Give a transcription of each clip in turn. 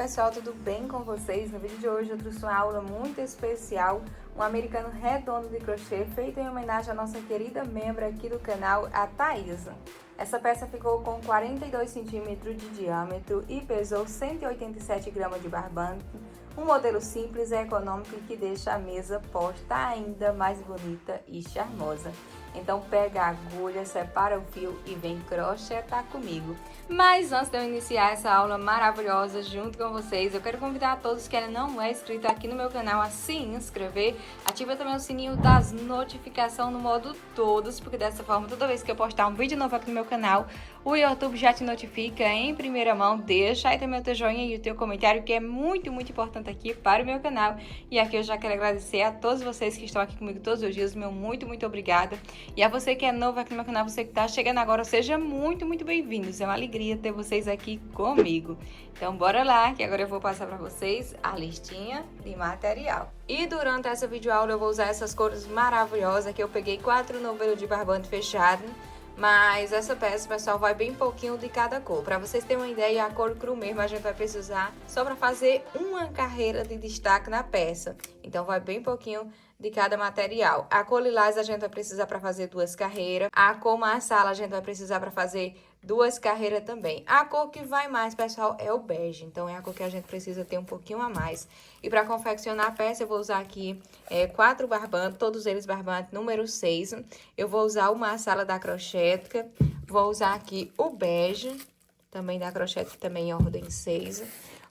pessoal, tudo bem com vocês? No vídeo de hoje eu trouxe uma aula muito especial, um americano redondo de crochê feito em homenagem à nossa querida membro aqui do canal, a Thaisa. Essa peça ficou com 42 centímetros de diâmetro e pesou 187 gramas de barbante, um modelo simples e econômico que deixa a mesa posta ainda mais bonita e charmosa. Então pega a agulha, separa o fio e vem crochetar comigo. Mas antes de eu iniciar essa aula maravilhosa junto com vocês, eu quero convidar a todos que ainda não é inscrito aqui no meu canal a se inscrever. Ativa também o sininho das notificações no modo todos, porque dessa forma toda vez que eu postar um vídeo novo aqui no meu canal, o YouTube já te notifica em primeira mão. Deixa aí também o teu joinha e o teu comentário, que é muito importante aqui para o meu canal. E aqui eu já quero agradecer a todos vocês que estão aqui comigo todos os dias, meu muito obrigada. E a você que é novo aqui no meu canal, você que está chegando agora, seja muito bem-vindos. É uma alegria ter vocês aqui comigo. Então bora lá, que agora eu vou passar para vocês a listinha de material. E durante essa videoaula eu vou usar essas cores maravilhosas, que eu peguei 4 novelos de barbante fechado. Mas essa peça, pessoal, vai bem pouquinho de cada cor. Para vocês terem uma ideia, a cor cru mesmo a gente vai precisar só para fazer uma carreira de destaque na peça. Então, vai bem pouquinho de cada material. A cor lilás a gente vai precisar para fazer 2 carreiras. A cor marsala a gente vai precisar para fazer 2 carreiras também. A cor que vai mais, pessoal, é o bege. Então, é a cor que a gente precisa ter um pouquinho a mais. E para confeccionar a peça, eu vou usar aqui 4 barbantes, todos eles barbante número 6. Eu vou usar o marsala da Crochética. Vou usar aqui o bege, também da Crochética, também em ordem 6.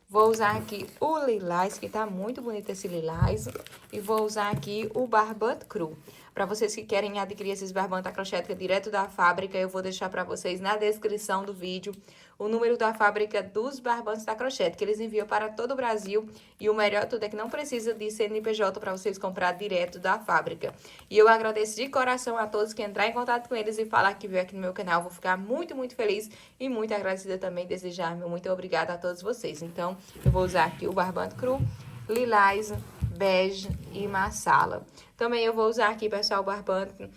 Vou usar aqui o lilás, que tá muito bonito esse lilás. E vou usar aqui o barbante cru. Para vocês que querem adquirir esses barbantes da Crochética direto da fábrica, eu vou deixar para vocês na descrição do vídeo o número da fábrica dos barbantes da Crochética, que eles enviam para todo o Brasil. E o melhor tudo é que não precisa de CNPJ para vocês comprar direto da fábrica. E eu agradeço de coração a todos que entrar em contato com eles e falar que veio aqui no meu canal. Vou ficar muito feliz e muito agradecida também, desejar meu muito obrigada a todos vocês. Então, eu vou usar aqui o barbante cru, lilás, bege e marsala. Também eu vou usar aqui, pessoal, o barbante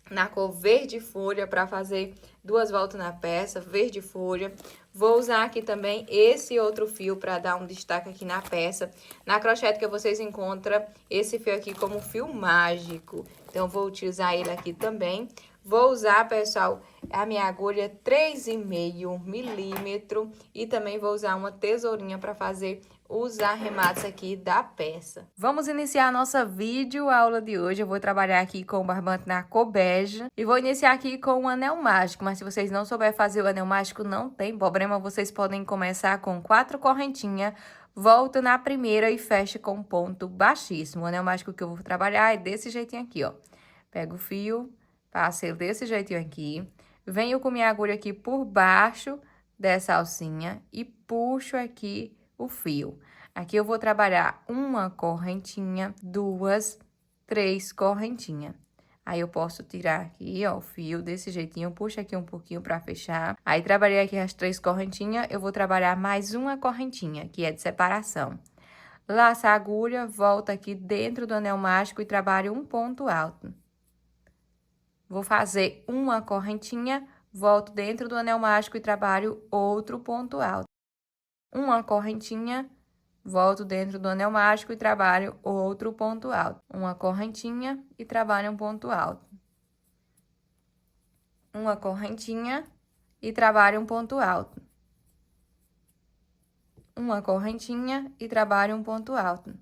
na cor verde folha para fazer 2 voltas na peça, verde folha. Vou usar aqui também esse outro fio para dar um destaque aqui na peça. Na Crochética vocês encontram esse fio aqui como fio mágico. Então, vou utilizar ele aqui também. Vou usar, pessoal, a minha agulha 3,5 milímetro e também vou usar uma tesourinha para fazer os arremates aqui da peça. Vamos iniciar a nossa videoaula de hoje. Eu vou trabalhar aqui com o barbante na cor bege e vou iniciar aqui com o anel mágico, mas se vocês não souberem fazer o anel mágico, não tem problema, vocês podem começar com 4 correntinhas, volta na primeira e fecha com ponto baixíssimo. O anel mágico que eu vou trabalhar é desse jeitinho aqui, ó. Pego o fio, passo ele desse jeitinho aqui, venho com minha agulha aqui por baixo dessa alcinha e puxo aqui o fio. Aqui eu vou trabalhar uma correntinha, 2, 3 correntinhas. Aí eu posso tirar aqui, ó, o fio desse jeitinho, puxa aqui um pouquinho para fechar. Aí trabalhei aqui as 3 correntinhas, eu vou trabalhar mais uma correntinha, que é de separação. Laça a agulha, volta aqui dentro do anel mágico e trabalho um ponto alto. Vou fazer uma correntinha, volto dentro do anel mágico e trabalho outro ponto alto. Uma correntinha, volto dentro do anel mágico e trabalho outro ponto alto. Uma correntinha e trabalho um ponto alto. Uma correntinha e trabalho um ponto alto. Uma correntinha e trabalho um ponto alto.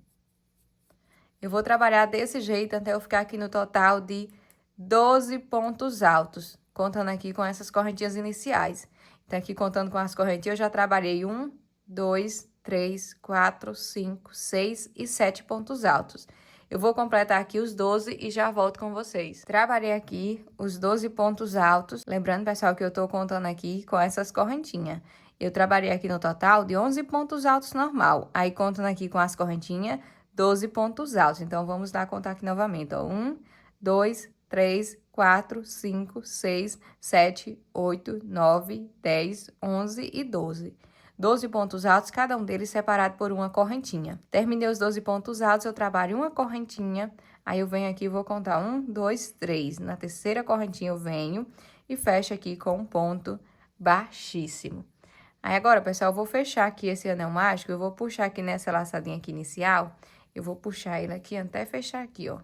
Eu vou trabalhar desse jeito até eu ficar aqui no total de 12 pontos altos, contando aqui com essas correntinhas iniciais. Então, aqui contando com as correntinhas, eu já trabalhei 1, 2, 3, 4, 5, 6 e 7 pontos altos. Eu vou completar aqui os 12 e já volto com vocês. Trabalhei aqui os 12 pontos altos. Lembrando, pessoal, que eu tô contando aqui com essas correntinhas. Eu trabalhei aqui no total de 11 pontos altos normal. Aí, contando aqui com as correntinhas, 12 pontos altos. Então, vamos lá contar aqui novamente, ó. 1, 2, 3, 4, 5, 6, 7, 8, 9, 10, 11 e 12. 12 pontos altos, cada um deles separado por uma correntinha. Terminei os 12 pontos altos, eu trabalho uma correntinha, aí eu venho aqui e vou contar 1, 2, 3. Na terceira correntinha eu venho e fecho aqui com um ponto baixíssimo. Aí agora, pessoal, eu vou fechar aqui esse anel mágico, eu vou puxar aqui nessa laçadinha aqui inicial, eu vou puxar ele aqui até fechar aqui, ó.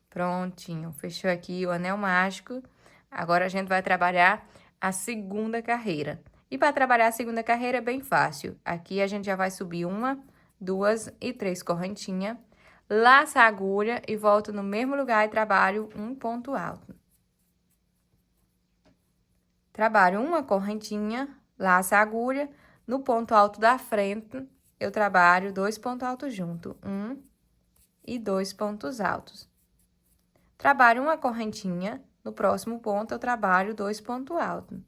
Prontinho, fechou aqui o anel mágico. Agora, a gente vai trabalhar a segunda carreira. E para trabalhar a segunda carreira é bem fácil. Aqui a gente já vai subir 1, 2 e 3 correntinhas. Laça a agulha e volto no mesmo lugar e trabalho um ponto alto. Trabalho uma correntinha, laça a agulha. No ponto alto da frente, eu trabalho 2 pontos altos junto. 1 e 2 pontos altos. Trabalho uma correntinha, no próximo ponto eu trabalho 2 pontos altos.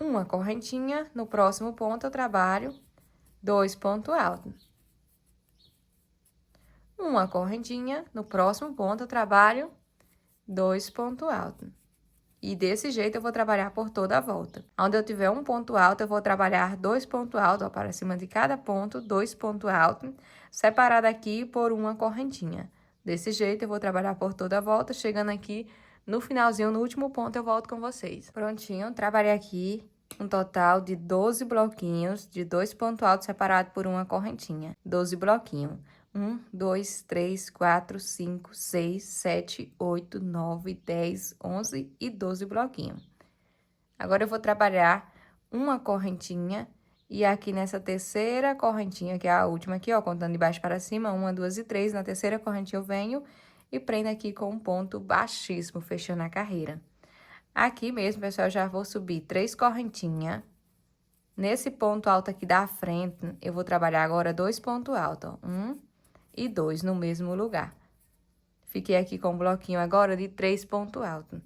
Uma correntinha, no próximo ponto eu trabalho 2 pontos altos. Uma correntinha, no próximo ponto eu trabalho 2 pontos altos. E desse jeito eu vou trabalhar por toda a volta. Onde eu tiver um ponto alto, eu vou trabalhar 2 pontos altos, ó, para cima de cada ponto, 2 pontos altos, separado aqui por uma correntinha. Desse jeito eu vou trabalhar por toda a volta, chegando aqui no finalzinho, no último ponto, eu volto com vocês. Prontinho, trabalhei aqui um total de 12 bloquinhos de 2 pontos altos separados por uma correntinha. 12 bloquinhos. 1, 2, 3, 4, 5, 6, 7, 8, 9, 10, 11 e 12 bloquinhos. Agora, eu vou trabalhar uma correntinha e aqui nessa terceira correntinha, que é a última aqui, ó, contando de baixo para cima, 1, 2 e 3, na terceira correntinha eu venho e prendo aqui com um ponto baixíssimo, fechando a carreira. Aqui mesmo, pessoal, eu já vou subir 3 correntinhas. Nesse ponto alto aqui da frente, eu vou trabalhar agora 2 pontos altos, ó, 1 e 2 no mesmo lugar. Fiquei aqui com um bloquinho agora de 3 pontos altos.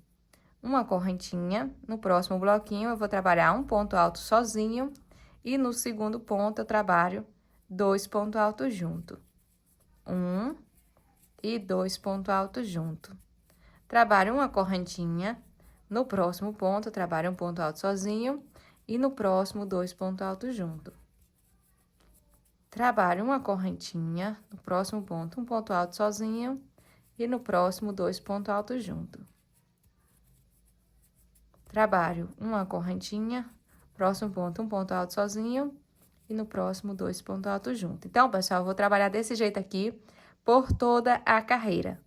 Uma correntinha, no próximo bloquinho eu vou trabalhar um ponto alto sozinho e no segundo ponto eu trabalho 2 pontos altos junto. 1 e 2 pontos altos junto. Trabalho uma correntinha, no próximo ponto eu trabalho um ponto alto sozinho e no próximo 2 pontos altos junto. Trabalho uma correntinha, no próximo ponto, um ponto alto sozinho, e no próximo, 2 pontos altos junto. Trabalho uma correntinha, próximo ponto, um ponto alto sozinho, e no próximo, 2 pontos altos junto. Então, pessoal, eu vou trabalhar desse jeito aqui, por toda a carreira.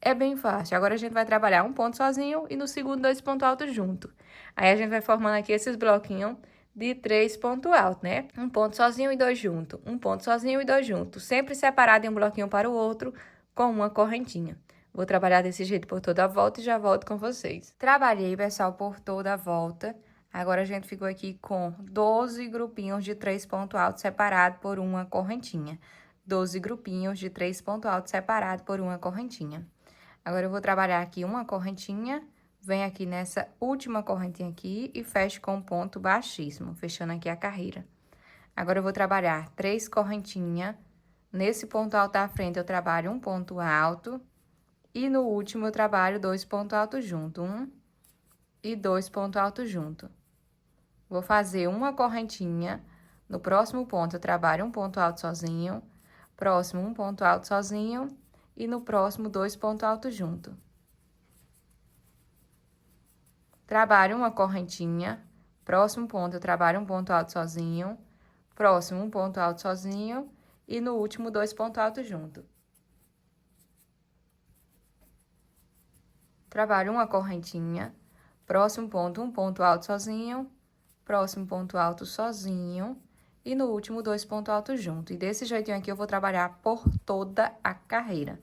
É bem fácil. Agora, a gente vai trabalhar um ponto sozinho, e no segundo, 2 pontos altos junto. Aí, a gente vai formando aqui esses bloquinhos de 3 pontos altos, né? Um ponto sozinho e 2 juntos. Um ponto sozinho e 2 juntos. Sempre separado em um bloquinho para o outro, com uma correntinha. Vou trabalhar desse jeito por toda a volta e já volto com vocês. Trabalhei, pessoal, por toda a volta. Agora, a gente ficou aqui com 12 grupinhos de 3 pontos altos separados por uma correntinha. 12 grupinhos de 3 pontos altos separados por uma correntinha. Agora, eu vou trabalhar aqui uma correntinha. Venho aqui nessa última correntinha aqui e fecho com um ponto baixíssimo, fechando aqui a carreira. Agora, eu vou trabalhar 3 correntinhas. Nesse ponto alto da frente, eu trabalho um ponto alto. E no último, eu trabalho 2 pontos altos junto. 1 e 2 pontos altos junto. Vou fazer uma correntinha. No próximo ponto, eu trabalho um ponto alto sozinho. Próximo, um ponto alto sozinho. E no próximo, 2 pontos altos junto. Trabalho uma correntinha, próximo ponto eu trabalho um ponto alto sozinho, próximo um ponto alto sozinho e no último 2 pontos altos junto. Trabalho uma correntinha, próximo ponto um ponto alto sozinho, próximo ponto alto sozinho e no último 2 pontos altos junto. E desse jeitinho aqui eu vou trabalhar por toda a carreira.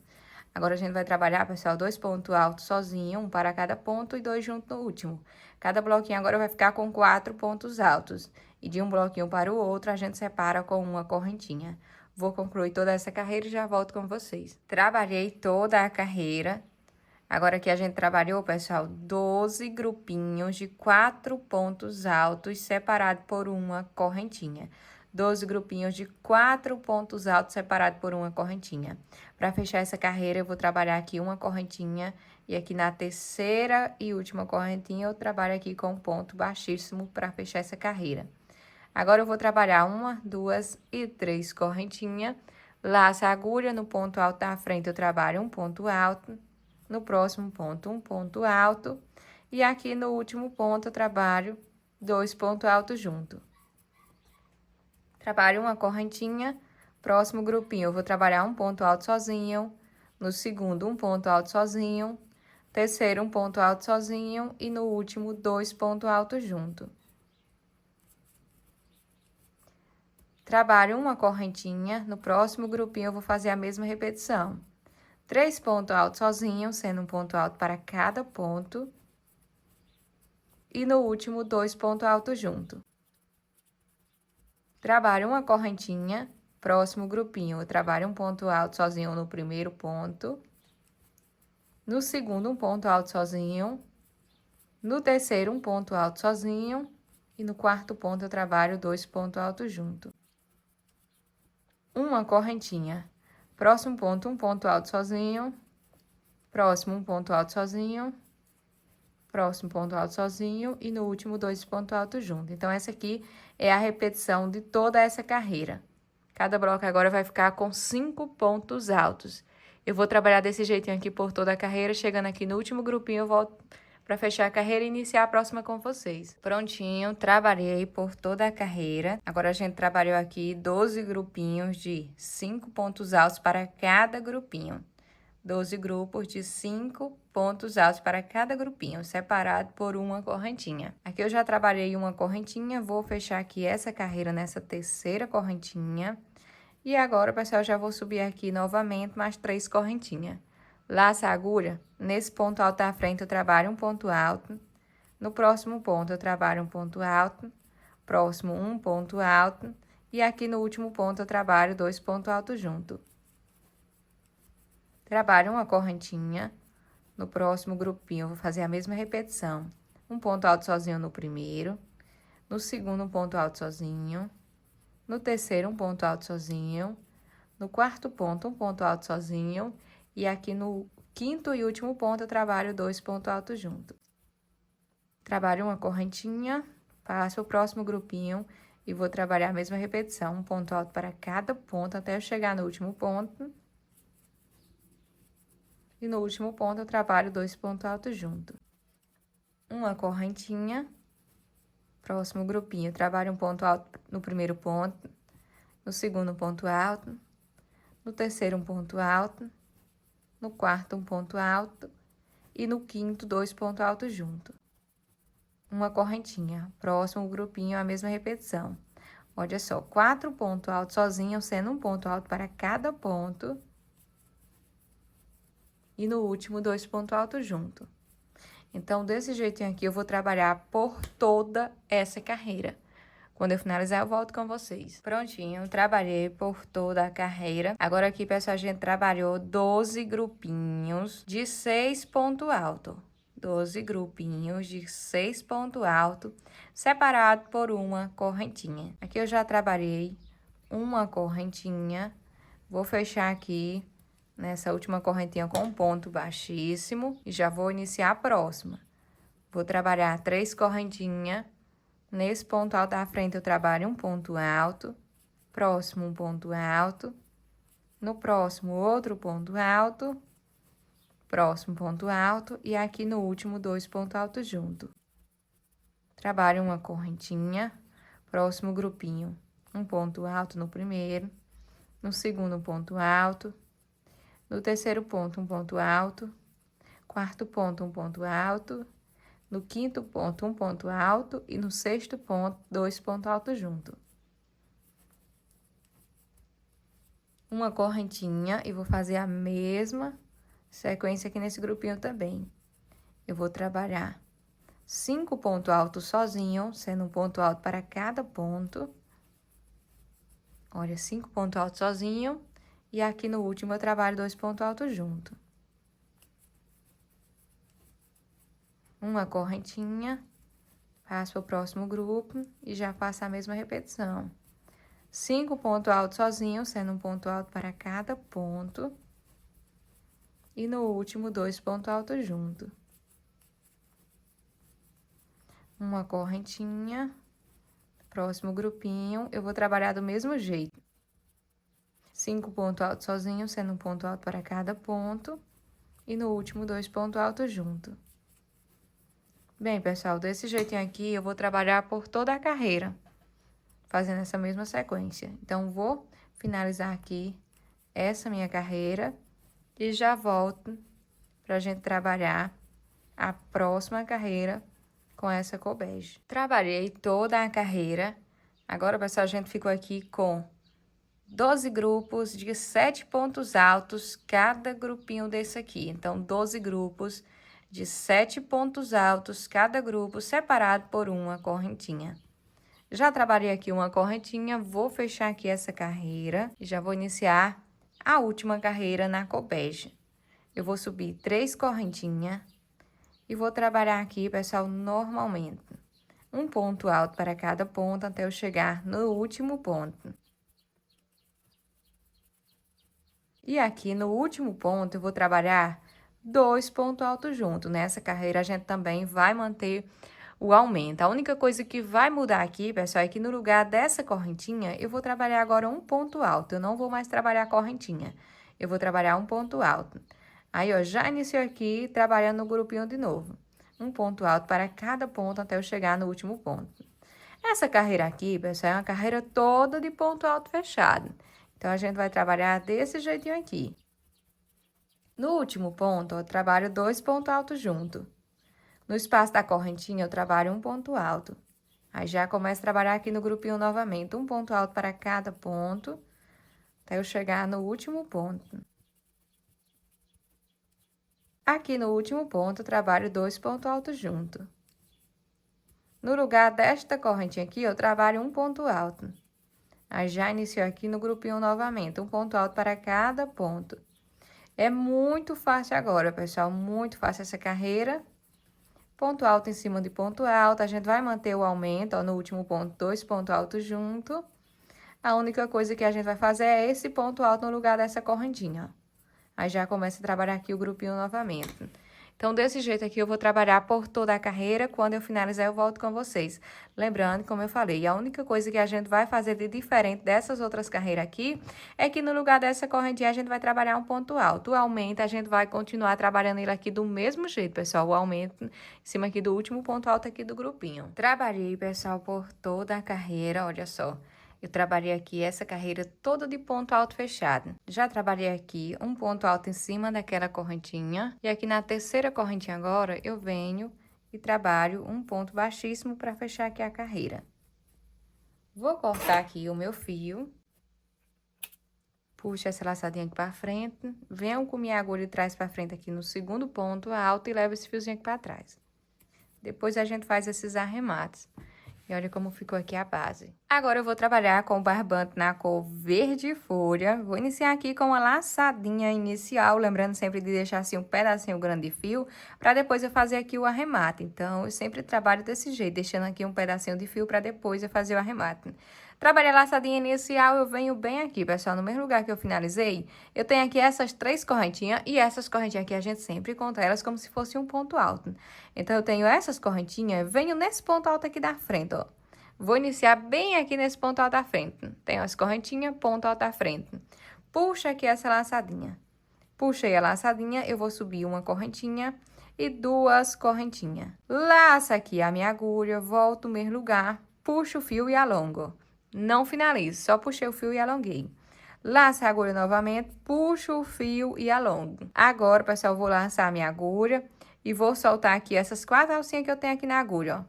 Agora, a gente vai trabalhar, pessoal, 2 pontos altos sozinho, um para cada ponto e 2 junto no último. Cada bloquinho agora vai ficar com 4 pontos altos. E de um bloquinho para o outro, a gente separa com uma correntinha. Vou concluir toda essa carreira e já volto com vocês. Trabalhei toda a carreira. Agora, aqui a gente trabalhou, pessoal, 12 grupinhos de 4 pontos altos separados por uma correntinha. 12 grupinhos de 4 pontos altos separados por uma correntinha. Para fechar essa carreira, eu vou trabalhar aqui uma correntinha e aqui na terceira e última correntinha eu trabalho aqui com um ponto baixíssimo para fechar essa carreira. Agora, eu vou trabalhar 1, 2 e 3 correntinhas. Laço a agulha, no ponto alto da frente eu trabalho um ponto alto. No próximo ponto, um ponto alto. E aqui no último ponto eu trabalho 2 pontos altos junto. Trabalho uma correntinha, próximo grupinho eu vou trabalhar um ponto alto sozinho, no segundo um ponto alto sozinho, terceiro um ponto alto sozinho e no último 2 pontos altos junto. Trabalho uma correntinha, no próximo grupinho eu vou fazer a mesma repetição. 3 pontos altos sozinho, sendo um ponto alto para cada ponto. E no último, 2 pontos altos junto. Trabalho uma correntinha, próximo grupinho, eu trabalho um ponto alto sozinho no primeiro ponto. No segundo, um ponto alto sozinho. No terceiro, um ponto alto sozinho. E no quarto ponto, eu trabalho 2 pontos altos junto. Uma correntinha. Próximo ponto, um ponto alto sozinho. Próximo, um ponto alto sozinho. Próximo ponto alto sozinho. E no último, 2 pontos altos junto. Então, essa aqui é a repetição de toda essa carreira. Cada bloco agora vai ficar com 5 pontos altos. Eu vou trabalhar desse jeitinho aqui por toda a carreira. Chegando aqui no último grupinho, eu volto para fechar a carreira e iniciar a próxima com vocês. Prontinho, trabalhei por toda a carreira. Agora, a gente trabalhou aqui 12 grupinhos de 5 pontos altos para cada grupinho. 12 grupos de 5 pontos altos para cada grupinho, separado por uma correntinha. Aqui eu já trabalhei uma correntinha, vou fechar aqui essa carreira nessa terceira correntinha. E agora, pessoal, já vou subir aqui novamente mais 3 correntinhas. Laça a agulha, nesse ponto alto da frente eu trabalho um ponto alto, no próximo ponto eu trabalho um ponto alto, próximo um ponto alto, e aqui no último ponto eu trabalho 2 pontos altos junto. Trabalho uma correntinha, no próximo grupinho eu vou fazer a mesma repetição. Um ponto alto sozinho no primeiro, no segundo um ponto alto sozinho, no terceiro um ponto alto sozinho, no quarto ponto um ponto alto sozinho, e aqui no quinto e último ponto eu trabalho 2 pontos altos juntos. Trabalho uma correntinha, passo o próximo grupinho e vou trabalhar a mesma repetição, um ponto alto para cada ponto até eu chegar no último ponto. E no último ponto eu trabalho 2 pontos altos juntos. Uma correntinha, próximo grupinho, eu trabalho um ponto alto no primeiro ponto, no segundo um ponto alto, no terceiro um ponto alto, no quarto um ponto alto e no quinto 2 pontos altos juntos. Uma correntinha, próximo grupinho a mesma repetição. Olha só, 4 pontos altos sozinhos, sendo um ponto alto para cada ponto. E no último, 2 pontos altos junto. Então, desse jeitinho aqui, eu vou trabalhar por toda essa carreira. Quando eu finalizar, eu volto com vocês. Prontinho, trabalhei por toda a carreira. Agora aqui, pessoal, a gente trabalhou 12 grupinhos de 6 pontos altos. 12 grupinhos de 6 pontos altos, separado por uma correntinha. Aqui eu já trabalhei uma correntinha. Vou fechar aqui nessa última correntinha com um ponto baixíssimo e já vou iniciar a próxima. Vou trabalhar 3 correntinhas. Nesse ponto alto da frente, eu trabalho um ponto alto, próximo um ponto alto, no próximo outro ponto alto, próximo ponto alto e aqui no último 2 pontos altos junto. Trabalho uma correntinha, próximo grupinho, um ponto alto no primeiro, no segundo um ponto alto, no terceiro ponto um ponto alto, quarto ponto um ponto alto, no quinto ponto, um ponto alto e no sexto ponto, 2 pontos altos junto. Uma correntinha e vou fazer a mesma sequência aqui nesse grupinho também. Eu vou trabalhar 5 pontos altos sozinho, sendo um ponto alto para cada ponto. Olha, 5 pontos altos sozinho e aqui no último eu trabalho 2 pontos altos junto. Uma correntinha, passo para o próximo grupo e já faço a mesma repetição. 5 pontos altos sozinho, sendo um ponto alto para cada ponto. E no último, 2 pontos altos junto. Uma correntinha, próximo grupinho, eu vou trabalhar do mesmo jeito. 5 pontos altos sozinho, sendo um ponto alto para cada ponto. E no último, 2 pontos altos junto. Bem, pessoal, desse jeitinho aqui, eu vou trabalhar por toda a carreira, fazendo essa mesma sequência. Então, vou finalizar aqui essa minha carreira e já volto pra gente trabalhar a próxima carreira com essa cor bege. Trabalhei toda a carreira. Agora, pessoal, a gente ficou aqui com 12 grupos de 7 pontos altos, cada grupinho desse aqui. Então, 12 grupos de 7 pontos altos, cada grupo separado por uma correntinha. Já trabalhei aqui uma correntinha, vou fechar aqui essa carreira e já vou iniciar a última carreira na cor bege. Eu vou subir 3 correntinhas e vou trabalhar aqui, pessoal, normalmente. Um ponto alto para cada ponto até eu chegar no último ponto. E aqui no último ponto eu vou trabalhar 2 pontos altos juntos. Nessa carreira a gente também vai manter o aumento. A única coisa que vai mudar aqui, pessoal, é que no lugar dessa correntinha, eu vou trabalhar agora um ponto alto. Eu não vou mais trabalhar a correntinha. Eu vou trabalhar um ponto alto. Aí, ó, já iniciou aqui trabalhando no grupinho de novo. Um ponto alto para cada ponto até eu chegar no último ponto. Essa carreira aqui, pessoal, é uma carreira toda de ponto alto fechado. Então, a gente vai trabalhar desse jeitinho aqui. No último ponto, eu trabalho 2 pontos altos juntos. No espaço da correntinha, eu trabalho um ponto alto. Aí, já começo a trabalhar aqui no grupinho novamente. Um ponto alto para cada ponto, até eu chegar no último ponto. Aqui no último ponto, eu trabalho 2 pontos altos juntos. No lugar desta correntinha aqui, eu trabalho um ponto alto. Aí, já iniciou aqui no grupinho novamente, um ponto alto para cada ponto. É muito fácil agora, pessoal, muito fácil essa carreira. Ponto alto em cima de ponto alto, a gente vai manter o aumento, ó, no último ponto, 2 pontos altos juntos. A única coisa que a gente vai fazer é esse ponto alto no lugar dessa correntinha, ó. Aí, já começa a trabalhar aqui o grupinho novamente. Então, desse jeito aqui, eu vou trabalhar por toda a carreira. Quando eu finalizar, eu volto com vocês. Lembrando, como eu falei, a única coisa que a gente vai fazer de diferente dessas outras carreiras aqui é que no lugar dessa correntinha, a gente vai trabalhar um ponto alto. O aumento, a gente vai continuar trabalhando ele aqui do mesmo jeito, pessoal. O aumento em cima aqui do último ponto alto aqui do grupinho. Trabalhei, pessoal, por toda a carreira, olha só. Eu trabalhei aqui essa carreira toda de ponto alto fechado. Já trabalhei aqui um ponto alto em cima daquela correntinha. E aqui na terceira correntinha agora, eu venho e trabalho um ponto baixíssimo para fechar aqui a carreira. Vou cortar aqui o meu fio. Puxo essa laçadinha aqui para frente. Venho com minha agulha de trás para frente aqui no segundo ponto alto e levo esse fiozinho aqui para trás. Depois a gente faz esses arremates. E olha como ficou aqui a base. Agora eu vou trabalhar com o barbante na cor verde folha. Vou iniciar aqui com uma laçadinha inicial, lembrando sempre de deixar assim um pedacinho grande de fio, para depois eu fazer aqui o arremate. Então, eu sempre trabalho desse jeito, deixando aqui um pedacinho de fio para depois eu fazer o arremate. Trabalhei a laçadinha inicial, eu venho bem aqui, pessoal, no mesmo lugar que eu finalizei, eu tenho aqui essas 3 correntinhas, e essas correntinhas aqui a gente sempre conta elas como se fosse um ponto alto. Então, eu tenho essas correntinhas, venho nesse ponto alto aqui da frente, ó. Vou iniciar bem aqui nesse ponto alto da frente. Tenho as correntinhas, ponto alto da frente. Puxa aqui essa laçadinha. Puxei a laçadinha, eu vou subir uma correntinha e 2 correntinhas. Laça aqui a minha agulha, volto no mesmo lugar, puxo o fio e alongo. Não finalizo, só puxei o fio e alonguei. Laço a agulha novamente, puxo o fio e alongo. Agora, pessoal, eu vou laçar a minha agulha e vou soltar aqui essas 4 alcinhas que eu tenho aqui na agulha,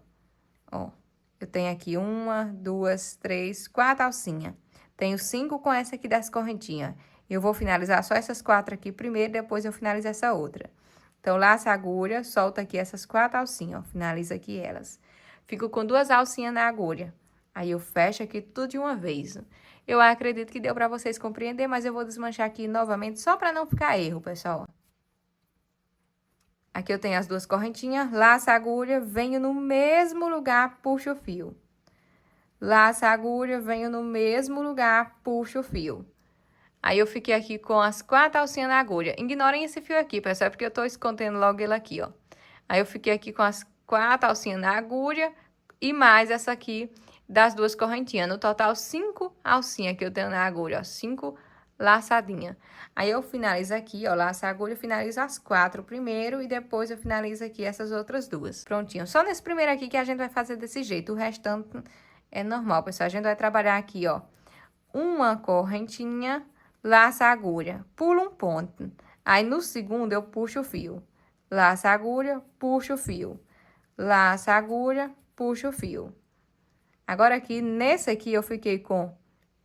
ó. Ó, eu tenho aqui 1, 2, 3, 4 alcinhas. Tenho 5 com essa aqui das correntinhas. Eu vou finalizar só essas 4 aqui primeiro, depois eu finalizo essa outra. Então, laça a agulha, solta aqui essas 4 alcinhas, ó, finaliza aqui elas. Fico com 2 alcinhas na agulha. Aí, eu fecho aqui tudo de uma vez. Eu acredito que deu pra vocês compreender, mas eu vou desmanchar aqui novamente, só pra não ficar erro, pessoal. Aqui eu tenho as 2 correntinhas, laço a agulha, venho no mesmo lugar, puxo o fio. Laço a agulha, venho no mesmo lugar, puxo o fio. Aí, eu fiquei aqui com as 4 alcinhas na agulha. Ignorem esse fio aqui, pessoal, porque eu tô escondendo logo ele aqui, ó. Aí, eu fiquei aqui com as 4 alcinhas na agulha e mais essa aqui das 2 correntinhas. No total, 5 alcinhas que eu tenho na agulha, ó. 5 laçadinha. Aí eu finalizo aqui, ó, laço a agulha, finalizo as 4 primeiro e depois eu finalizo aqui essas outras 2. Prontinho. Só nesse primeiro aqui que a gente vai fazer desse jeito, o restante é normal, pessoal. A gente vai trabalhar aqui, ó, uma correntinha, laço a agulha, pulo um ponto. Aí no segundo eu puxo o fio, laço a agulha, puxo o fio, laço a agulha, puxo o fio. Agora aqui, nesse aqui eu fiquei com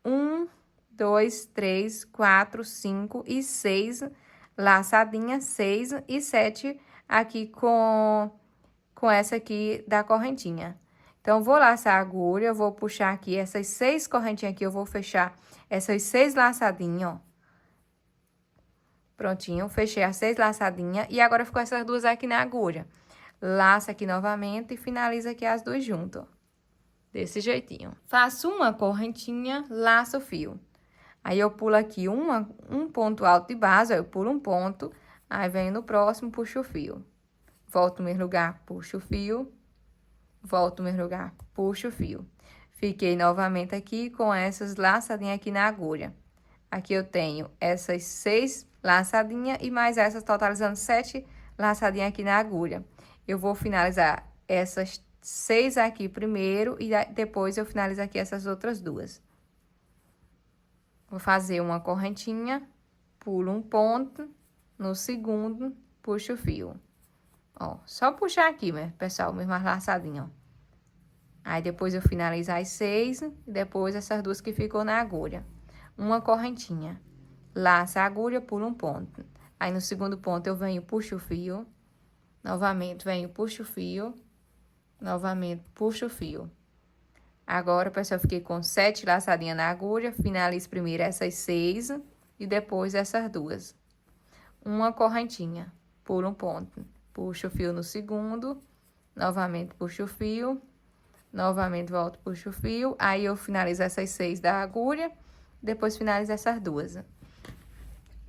1, 2, 3, 4, 5 e 6 laçadinhas, 6 e 7 aqui com essa aqui da correntinha. Então, vou laçar a agulha, vou puxar aqui essas 6 correntinhas aqui, eu vou fechar essas 6 laçadinhas, ó. Prontinho, fechei as 6 laçadinhas e agora ficou essas 2 aqui na agulha. Laça aqui novamente e finaliza aqui as 2 juntas, ó. Desse jeitinho. Faço uma correntinha, laço o fio. Aí, eu pulo aqui um ponto alto de base, ó, eu pulo um ponto, aí venho no próximo, puxo o fio. Volto no mesmo lugar, puxo o fio, volto no mesmo lugar, puxo o fio. Fiquei novamente aqui com essas laçadinhas aqui na agulha. Aqui eu tenho essas 6 laçadinhas e mais essas, totalizando 7 laçadinhas aqui na agulha. Eu vou finalizar essas 6 aqui primeiro e depois eu finalizo aqui essas outras 2. Vou fazer uma correntinha, pulo um ponto, no segundo, puxo o fio. Ó, só puxar aqui, né, pessoal, mesmo as laçadinhas, ó. Aí, depois eu finalizo as 6 e depois essas 2 que ficou na agulha. Uma correntinha, laço a agulha, pulo um ponto. Aí, no segundo ponto, eu venho, puxo o fio. Novamente, venho, puxo o fio. Novamente, puxo o fio. Agora, pessoal, eu fiquei com 7 laçadinhas na agulha. Finalizo primeiro essas 6 e depois essas 2. Uma correntinha, pulo um ponto. Puxo o fio no segundo, novamente puxo o fio, novamente volto, puxo o fio. Aí, eu finalizo essas 6 da agulha, depois finalizo essas 2.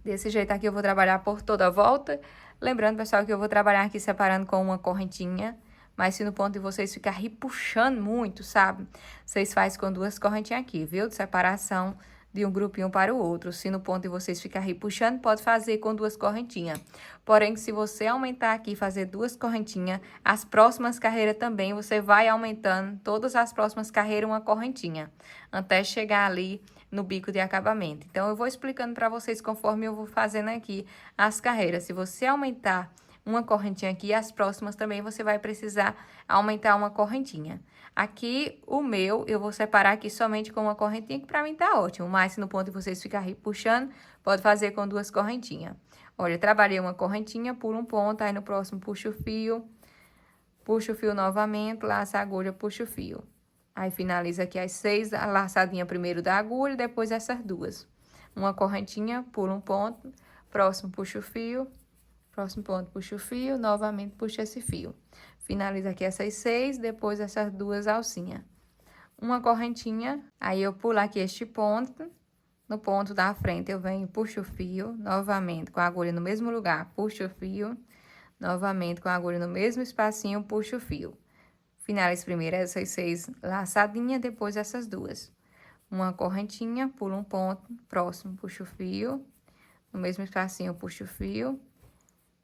Desse jeito aqui, eu vou trabalhar por toda a volta. Lembrando, pessoal, que eu vou trabalhar aqui separando com uma correntinha. Mas se no ponto de vocês ficarem puxando muito, sabe? Vocês fazem com 2 correntinhas aqui, viu? De separação de um grupinho para o outro. Se no ponto de vocês ficarem puxando, pode fazer com 2 correntinhas. Porém, se você aumentar aqui e fazer 2 correntinhas, as próximas carreiras também, você vai aumentando todas as próximas carreiras uma correntinha. Até chegar ali no bico de acabamento. Então, eu vou explicando para vocês conforme eu vou fazendo aqui as carreiras. Se você aumentar uma correntinha aqui, as próximas também você vai precisar aumentar uma correntinha. Aqui, o meu, eu vou separar aqui somente com uma correntinha, que pra mim tá ótimo. Mas se no ponto de vocês ficarem puxando, pode fazer com 2 correntinhas. Olha, trabalhei uma correntinha, pulo um ponto, aí no próximo puxo o fio novamente, laço a agulha, puxo o fio. Aí, finaliza aqui as 6 laçadinhas primeiro da agulha, depois essas 2. Uma correntinha, pulo um ponto, próximo puxo o fio. Próximo ponto, puxo o fio, novamente puxo esse fio. Finalizo aqui essas 6, depois essas 2 alcinhas. Uma correntinha, aí eu pulo aqui este ponto. No ponto da frente, eu venho e puxo o fio, novamente com a agulha no mesmo lugar, puxo o fio. Novamente com a agulha no mesmo espacinho, puxo o fio. Finalizo primeiro essas 6 laçadinhas, depois essas 2. Uma correntinha, pulo um ponto, próximo, puxo o fio. No mesmo espacinho, puxo o fio.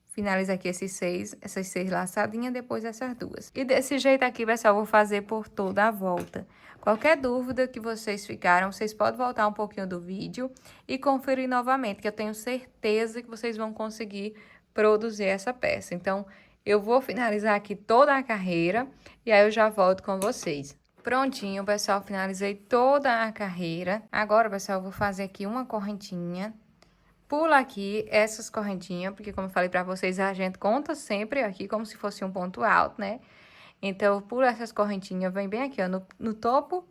Finaliza aqui essas 6 laçadinhas, depois essas 2. E desse jeito aqui, pessoal, eu vou fazer por toda a volta. Qualquer dúvida que vocês ficaram, vocês podem voltar um pouquinho do vídeo e conferir novamente, que eu tenho certeza que vocês vão conseguir produzir essa peça. Então, eu vou finalizar aqui toda a carreira e aí eu já volto com vocês. Prontinho, pessoal, finalizei toda a carreira. Agora, pessoal, eu vou fazer aqui uma correntinha. Pula aqui essas correntinhas, porque como eu falei pra vocês, a gente conta sempre aqui como se fosse um ponto alto, né? Então, eu pulo essas correntinhas, vem bem aqui, ó, no topo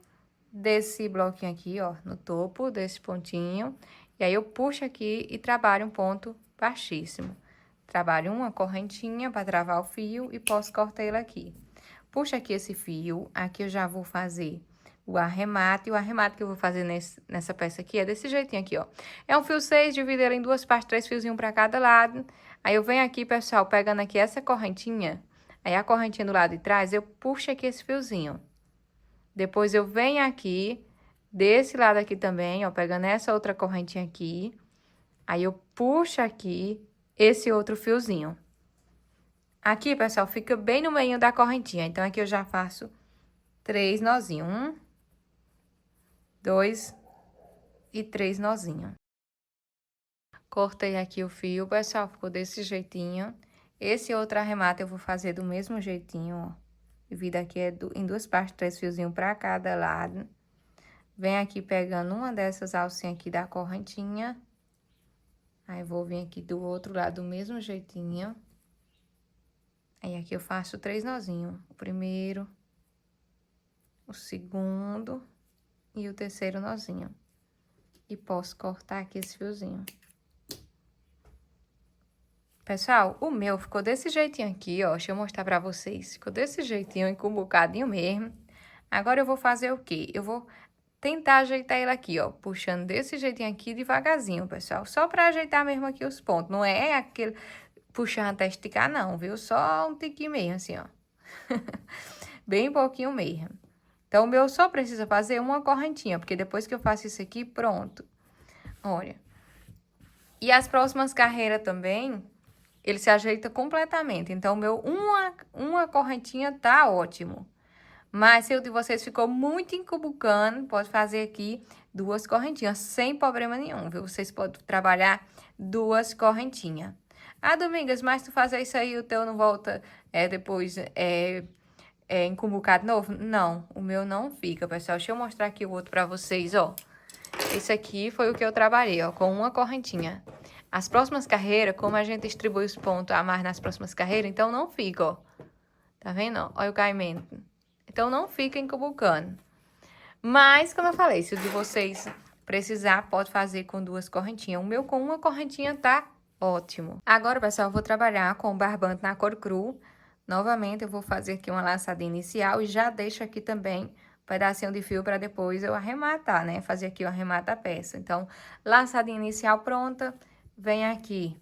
desse bloquinho aqui, ó, no topo desse pontinho. E aí, eu puxo aqui e trabalho um ponto baixíssimo. Trabalho uma correntinha para travar o fio e posso cortar ele aqui. Puxa aqui esse fio, aqui eu já vou fazer o arremate. E o arremate que eu vou fazer nessa peça aqui é desse jeitinho aqui, ó. É um fio 6, divido ele em 2 partes, 3 fiozinhos pra cada lado. Aí, eu venho aqui, pessoal, pegando aqui essa correntinha. Aí, a correntinha do lado de trás, eu puxo aqui esse fiozinho. Depois, eu venho aqui, desse lado aqui também, ó, pegando essa outra correntinha aqui. Aí, eu puxo aqui esse outro fiozinho. Aqui, pessoal, fica bem no meio da correntinha. Então, aqui eu já faço 3 nozinhos. 1, 2 e 3 nozinhos. Cortei aqui o fio, pessoal, ficou desse jeitinho. Esse outro arremate eu vou fazer do mesmo jeitinho, ó. Divido aqui em 2 partes, 3 fiozinhos pra cada lado. Vem aqui pegando uma dessas alcinhas aqui da correntinha. Aí, vou vir aqui do outro lado do mesmo jeitinho. Aí, aqui eu faço 3 nozinhos. O primeiro, o segundo e o terceiro nozinho. E posso cortar aqui esse fiozinho. Pessoal, o meu ficou desse jeitinho aqui, ó. Deixa eu mostrar pra vocês. Ficou desse jeitinho, encubucadinho mesmo. Agora, eu vou fazer o quê? Eu vou tentar ajeitar ele aqui, ó. Puxando desse jeitinho aqui, devagarzinho, pessoal. Só pra ajeitar mesmo aqui os pontos. Não é aquele puxar até esticar, não, viu? Só um tiquinho mesmo, assim, ó. Bem pouquinho mesmo. Então, o meu só precisa fazer uma correntinha, porque depois que eu faço isso aqui, pronto. Olha. E as próximas carreiras também, ele se ajeita completamente. Então, o meu uma correntinha tá ótimo. Mas se o de vocês ficou muito encubucando, pode fazer aqui 2 correntinhas, sem problema nenhum, viu? Vocês podem trabalhar 2 correntinhas. Ah, Domingas, mas tu fazer isso aí, o teu não volta depois encumbucado novo? Não, o meu não fica, pessoal. Deixa eu mostrar aqui o outro pra vocês, ó. Esse aqui foi o que eu trabalhei, ó, com uma correntinha. As próximas carreiras, como a gente distribui os pontos a mais nas próximas carreiras, então não fica, ó. Tá vendo, ó? Olha o caimento. Então, não fica encubucando. Mas, como eu falei, se o de vocês precisar, pode fazer com 2 correntinhas. O meu com uma correntinha tá ótimo. Agora, pessoal, eu vou trabalhar com o barbante na cor cru. Novamente, eu vou fazer aqui uma laçadinha inicial e já deixo aqui também um pedacinho de fio para depois eu arrematar, né? Fazer aqui o arremate da peça. Então, laçadinha inicial pronta. Vem aqui.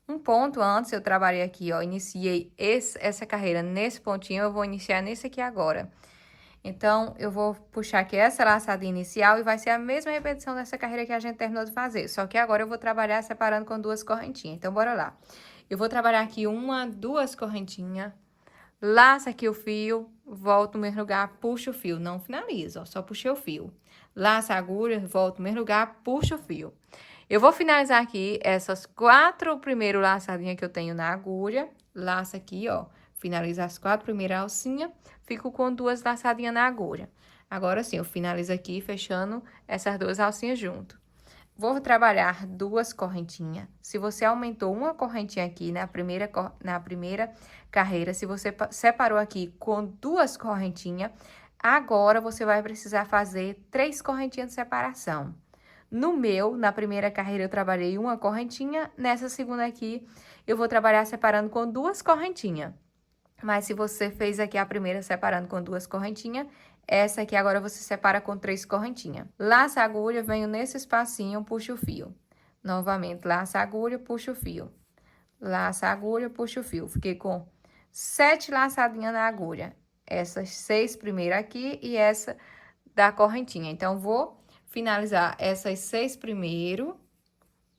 Um ponto antes, eu trabalhei aqui, ó, iniciei essa carreira nesse pontinho, eu vou iniciar nesse aqui agora. Então, eu vou puxar aqui essa laçada inicial e vai ser a mesma repetição dessa carreira que a gente terminou de fazer. Só que agora eu vou trabalhar separando com 2 correntinhas. Então, bora lá. Eu vou trabalhar aqui 1, 2 correntinhas, laço aqui o fio, volto no mesmo lugar, puxo o fio. Não finalizo, ó, só puxei o fio. Laço a agulha, volto no mesmo lugar, puxo o fio. Eu vou finalizar aqui essas 4 primeiras laçadinhas que eu tenho na agulha. Laço aqui, ó. Finalizo as 4 primeiras alcinhas. Fico com 2 laçadinhas na agulha. Agora sim, eu finalizo aqui, fechando essas 2 alcinhas junto. Vou trabalhar 2 correntinhas. Se você aumentou uma correntinha aqui na primeira carreira, se você separou aqui com 2 correntinhas, agora você vai precisar fazer 3 correntinhas de separação. No meu, na primeira carreira, eu trabalhei uma correntinha. Nessa segunda aqui, eu vou trabalhar separando com 2 correntinhas. Mas se você fez aqui a primeira separando com 2 correntinhas, essa aqui agora você separa com 3 correntinhas. Laça a agulha, venho nesse espacinho, puxo o fio. Novamente, laça a agulha, puxo o fio. Laça a agulha, puxo o fio. Fiquei com 7 laçadinhas na agulha. Essas 6 primeiras aqui e essa da correntinha. Então, vou finalizar essas 6 primeiro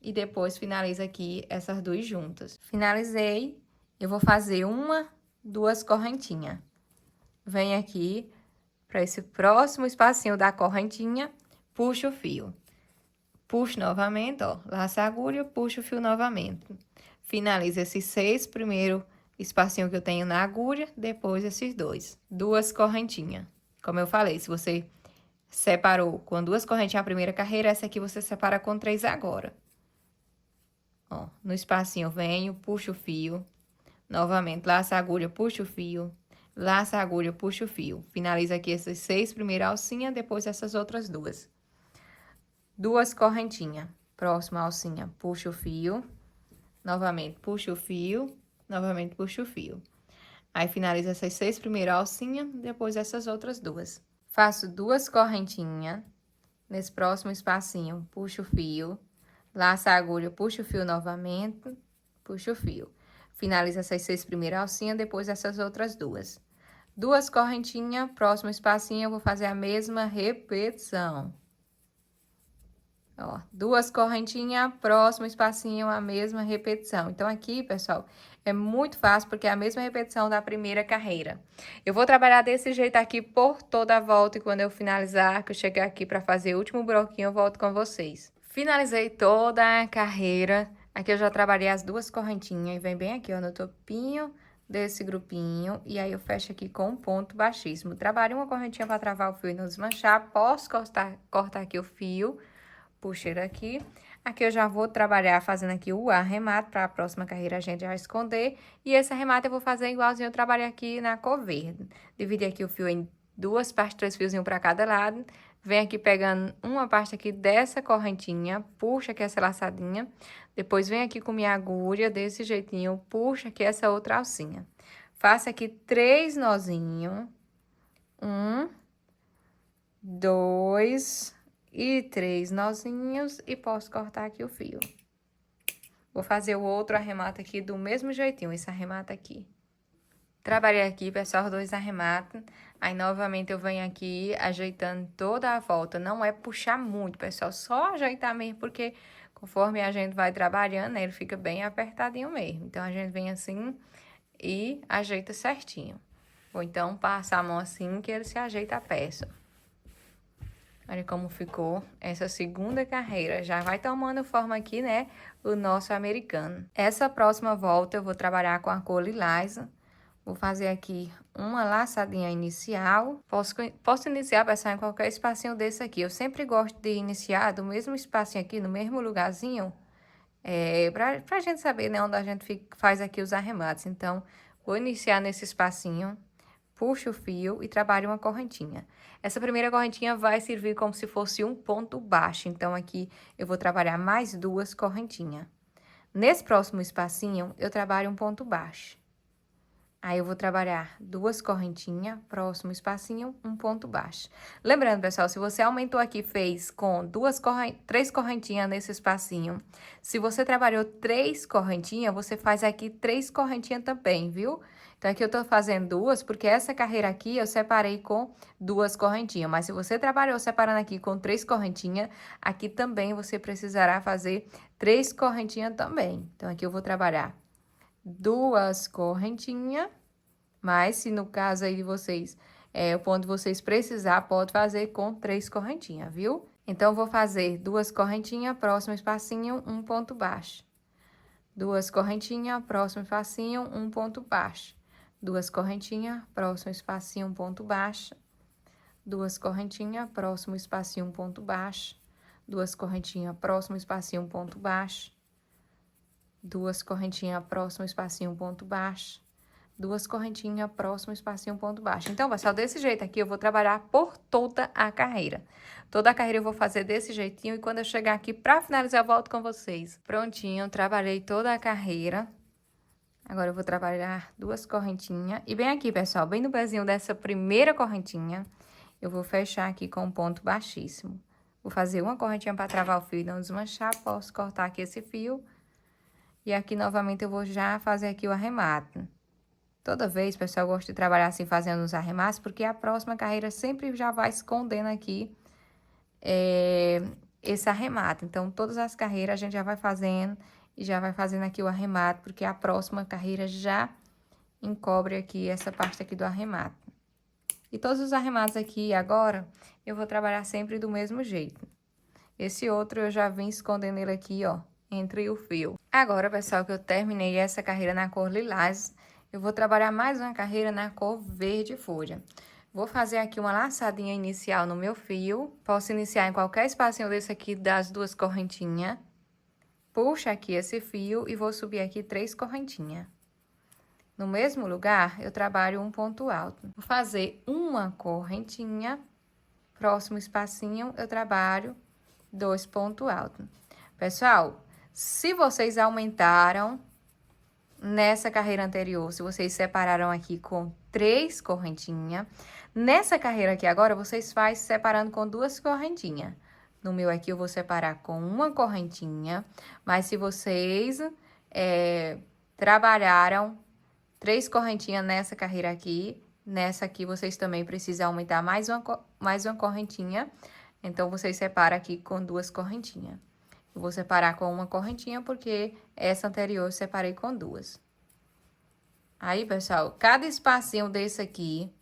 e depois finalizo aqui essas 2 juntas. Finalizei, eu vou fazer 1, 2 correntinhas. Venho aqui para esse próximo espacinho da correntinha, puxo o fio. Puxo novamente, ó, laço a agulha, puxo o fio novamente. Finalizo esses 6 primeiros espacinho que eu tenho na agulha, depois esses 2 correntinhas. Como eu falei, se você separou com 2 correntinhas a primeira carreira, essa aqui você separa com 3 agora. Ó, no espacinho eu venho, puxo o fio. Novamente, laço a agulha, puxo o fio. Laço a agulha, puxo o fio. Finalizo aqui essas 6 primeiras alcinhas, depois essas outras 2. 2 correntinhas. Próxima alcinha, puxo o fio. Novamente, puxo o fio. Novamente, puxo o fio. Aí, finalizo essas 6 primeiras alcinhas, depois essas outras 2. Faço 2 correntinhas. Nesse próximo espacinho, puxo o fio. Laço a agulha, puxo o fio novamente. Puxo o fio. Finalizo essas 6 primeiras alcinhas, depois essas outras 2. 2 correntinhas, próximo espacinho, eu vou fazer a mesma repetição. Ó, 2 correntinhas, próximo espacinho, a mesma repetição. Então, aqui, pessoal, é muito fácil, porque é a mesma repetição da primeira carreira. Eu vou trabalhar desse jeito aqui por toda a volta, e quando eu finalizar, que eu chegar aqui para fazer o último bloquinho, eu volto com vocês. Finalizei toda a carreira. Aqui eu já trabalhei as 2 correntinhas, e vem bem aqui, ó, no topinho desse grupinho, e aí eu fecho aqui com um ponto baixíssimo. Trabalho uma correntinha para travar o fio e não desmanchar. Posso cortar aqui o fio. Puxei daqui. Aqui eu já vou trabalhar fazendo aqui o arremate, para a próxima carreira a gente já esconder. E esse arremate eu vou fazer igualzinho eu trabalhei aqui na cor verde. Dividir aqui o fio em 2 partes, 3 fiozinhos para cada lado. Vem aqui pegando uma parte aqui dessa correntinha, puxa aqui essa laçadinha. Depois vem aqui com minha agulha desse jeitinho, puxa aqui essa outra alcinha. Faço aqui 3 nozinhos. 1, 2... e 3 nozinhos, e posso cortar aqui o fio. Vou fazer o outro arremate aqui do mesmo jeitinho, esse arremate aqui. Trabalhei aqui, pessoal, 2 arremates. Aí, novamente, eu venho aqui ajeitando toda a volta. Não é puxar muito, pessoal, só ajeitar mesmo, porque conforme a gente vai trabalhando, né, ele fica bem apertadinho mesmo. Então, a gente vem assim e ajeita certinho. Ou então, passa a mão assim que ele se ajeita a peça. Olha como ficou essa segunda carreira. Já vai tomando forma aqui, né, o nosso americano. Essa próxima volta eu vou trabalhar com a cor lilás. Vou fazer aqui uma laçadinha inicial. Posso iniciar, pessoal, em qualquer espacinho desse aqui. Eu sempre gosto de iniciar do mesmo espacinho aqui, no mesmo lugarzinho. Pra gente saber, né, onde a gente faz aqui os arremates. Então, vou iniciar nesse espacinho. Puxo o fio e trabalho uma correntinha. Essa primeira correntinha vai servir como se fosse um ponto baixo. Então, aqui eu vou trabalhar mais 2 correntinhas. Nesse próximo espacinho, eu trabalho um ponto baixo. Aí, eu vou trabalhar 2 correntinhas, próximo espacinho, um ponto baixo. Lembrando, pessoal, se você aumentou aqui, fez com 3 correntinhas nesse espacinho. Se você trabalhou 3 correntinhas, você faz aqui 3 correntinhas também, viu? Então, aqui eu tô fazendo 2, porque essa carreira aqui eu separei com 2 correntinhas. Mas se você trabalhou separando aqui com 3 correntinhas, aqui também você precisará fazer 3 correntinhas também. Então, aqui eu vou trabalhar 2 correntinhas, mas se no caso aí de vocês, o ponto de vocês precisar, pode fazer com 3 correntinhas, viu? Então, vou fazer 2 correntinhas, próximo espacinho, um ponto baixo. 2 correntinhas, próximo espacinho, um ponto baixo. 2 correntinhas, próximo espacinho, um ponto baixo. 2 correntinhas, próximo espacinho, um ponto baixo. 2 correntinhas, próximo espacinho, um ponto baixo. 2 correntinhas, próximo espacinho, um ponto baixo. 2 correntinhas, próximo espacinho, um ponto baixo. Então, pessoal, desse jeito aqui eu vou trabalhar por toda a carreira. Toda a carreira eu vou fazer desse jeitinho, e quando eu chegar aqui pra finalizar, eu volto com vocês. Prontinho, trabalhei toda a carreira. Agora, eu vou trabalhar 2 correntinhas. E bem aqui, pessoal, bem no pezinho dessa primeira correntinha, eu vou fechar aqui com um ponto baixíssimo. Vou fazer uma correntinha para travar o fio e não desmanchar. Posso cortar aqui esse fio. E aqui, novamente, eu vou já fazer aqui o arremate. Toda vez, pessoal, eu gosto de trabalhar assim, fazendo os arremates, porque a próxima carreira sempre já vai escondendo aqui esse arremate. Então, todas as carreiras a gente já vai fazendo e já vai fazendo aqui o arremate, porque a próxima carreira já encobre aqui essa parte aqui do arremate. E todos os arremates aqui agora, eu vou trabalhar sempre do mesmo jeito. Esse outro eu já vim escondendo ele aqui, ó, entre o fio. Agora, pessoal, que eu terminei essa carreira na cor lilás, eu vou trabalhar mais uma carreira na cor verde folha. Vou fazer aqui uma laçadinha inicial no meu fio. Posso iniciar em qualquer espacinho desse aqui das 2 correntinhas. Puxa aqui esse fio e vou subir aqui 3 correntinhas. No mesmo lugar, eu trabalho um ponto alto. Vou fazer uma correntinha. Próximo espacinho, eu trabalho 2 pontos altos. Pessoal, se vocês aumentaram nessa carreira anterior, se vocês separaram aqui com 3 correntinhas, nessa carreira aqui agora, vocês fazem separando com 2 correntinhas. No meu aqui, eu vou separar com uma correntinha, mas se vocês trabalharam 3 correntinhas nessa carreira aqui, nessa aqui vocês também precisam aumentar mais uma correntinha, Então, vocês separam aqui com 2 correntinhas. Eu vou separar com uma correntinha, porque essa anterior eu separei com 2. Aí, pessoal, cada espacinho desse aqui,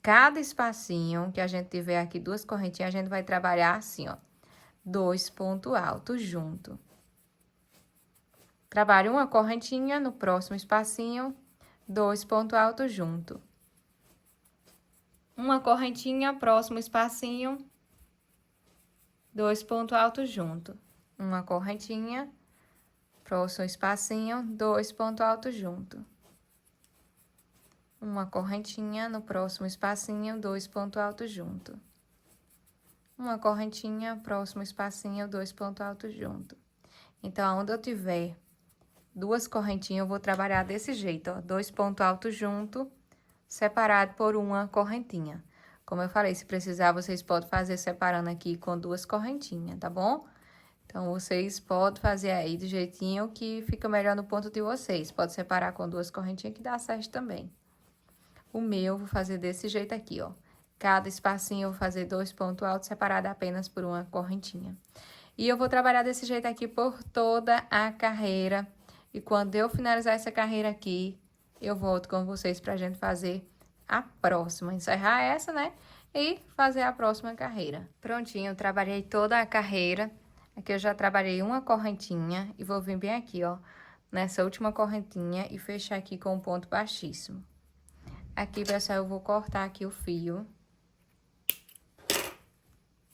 cada espacinho que a gente tiver aqui 2 correntinhas, a gente vai trabalhar assim, ó. 2 pontos altos junto. Trabalho uma correntinha no próximo espacinho, 2 pontos altos junto. Uma correntinha, próximo espacinho, 2 pontos altos junto. Uma correntinha, próximo espacinho, 2 pontos altos junto. Uma correntinha no próximo espacinho, 2 pontos altos junto. Uma correntinha, próximo espacinho, 2 pontos altos junto. Então, onde eu tiver 2 correntinhas, eu vou trabalhar desse jeito, ó. 2 pontos altos junto, separado por uma correntinha. Como eu falei, se precisar, vocês podem fazer separando aqui com 2 correntinhas, tá bom? Então, vocês podem fazer aí do jeitinho que fica melhor no ponto de vocês. Pode separar com 2 correntinhas que dá certo também. O meu, eu vou fazer desse jeito aqui, ó. Cada espacinho eu vou fazer 2 pontos altos separados apenas por uma correntinha. E eu vou trabalhar desse jeito aqui por toda a carreira. E quando eu finalizar essa carreira aqui, eu volto com vocês pra gente fazer a próxima. Encerrar essa, né? E fazer a próxima carreira. Prontinho, eu trabalhei toda a carreira. Aqui eu já trabalhei uma correntinha e vou vir bem aqui, ó, nessa última correntinha e fechar aqui com um ponto baixíssimo. Aqui, pessoal, eu vou cortar aqui o fio.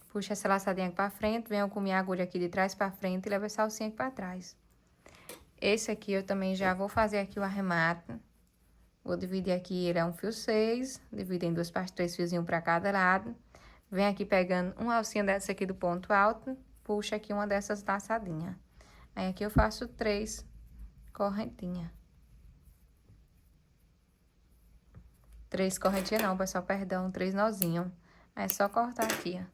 Puxa essa laçadinha aqui pra frente, venho com minha agulha aqui de trás pra frente e levo essa alcinha aqui pra trás. Esse aqui eu também já vou fazer aqui o arremate. Vou dividir aqui, ele é um fio 6, dividir em 2 partes, 3 fiozinhos pra cada lado. Vem aqui pegando uma alcinha dessa aqui do ponto alto, puxa aqui uma dessas laçadinhas. Aí, aqui eu faço 3 correntinhas. 3 correntinhas não, pessoal, perdão, 3 nozinhos. Aí, é só cortar aqui, ó.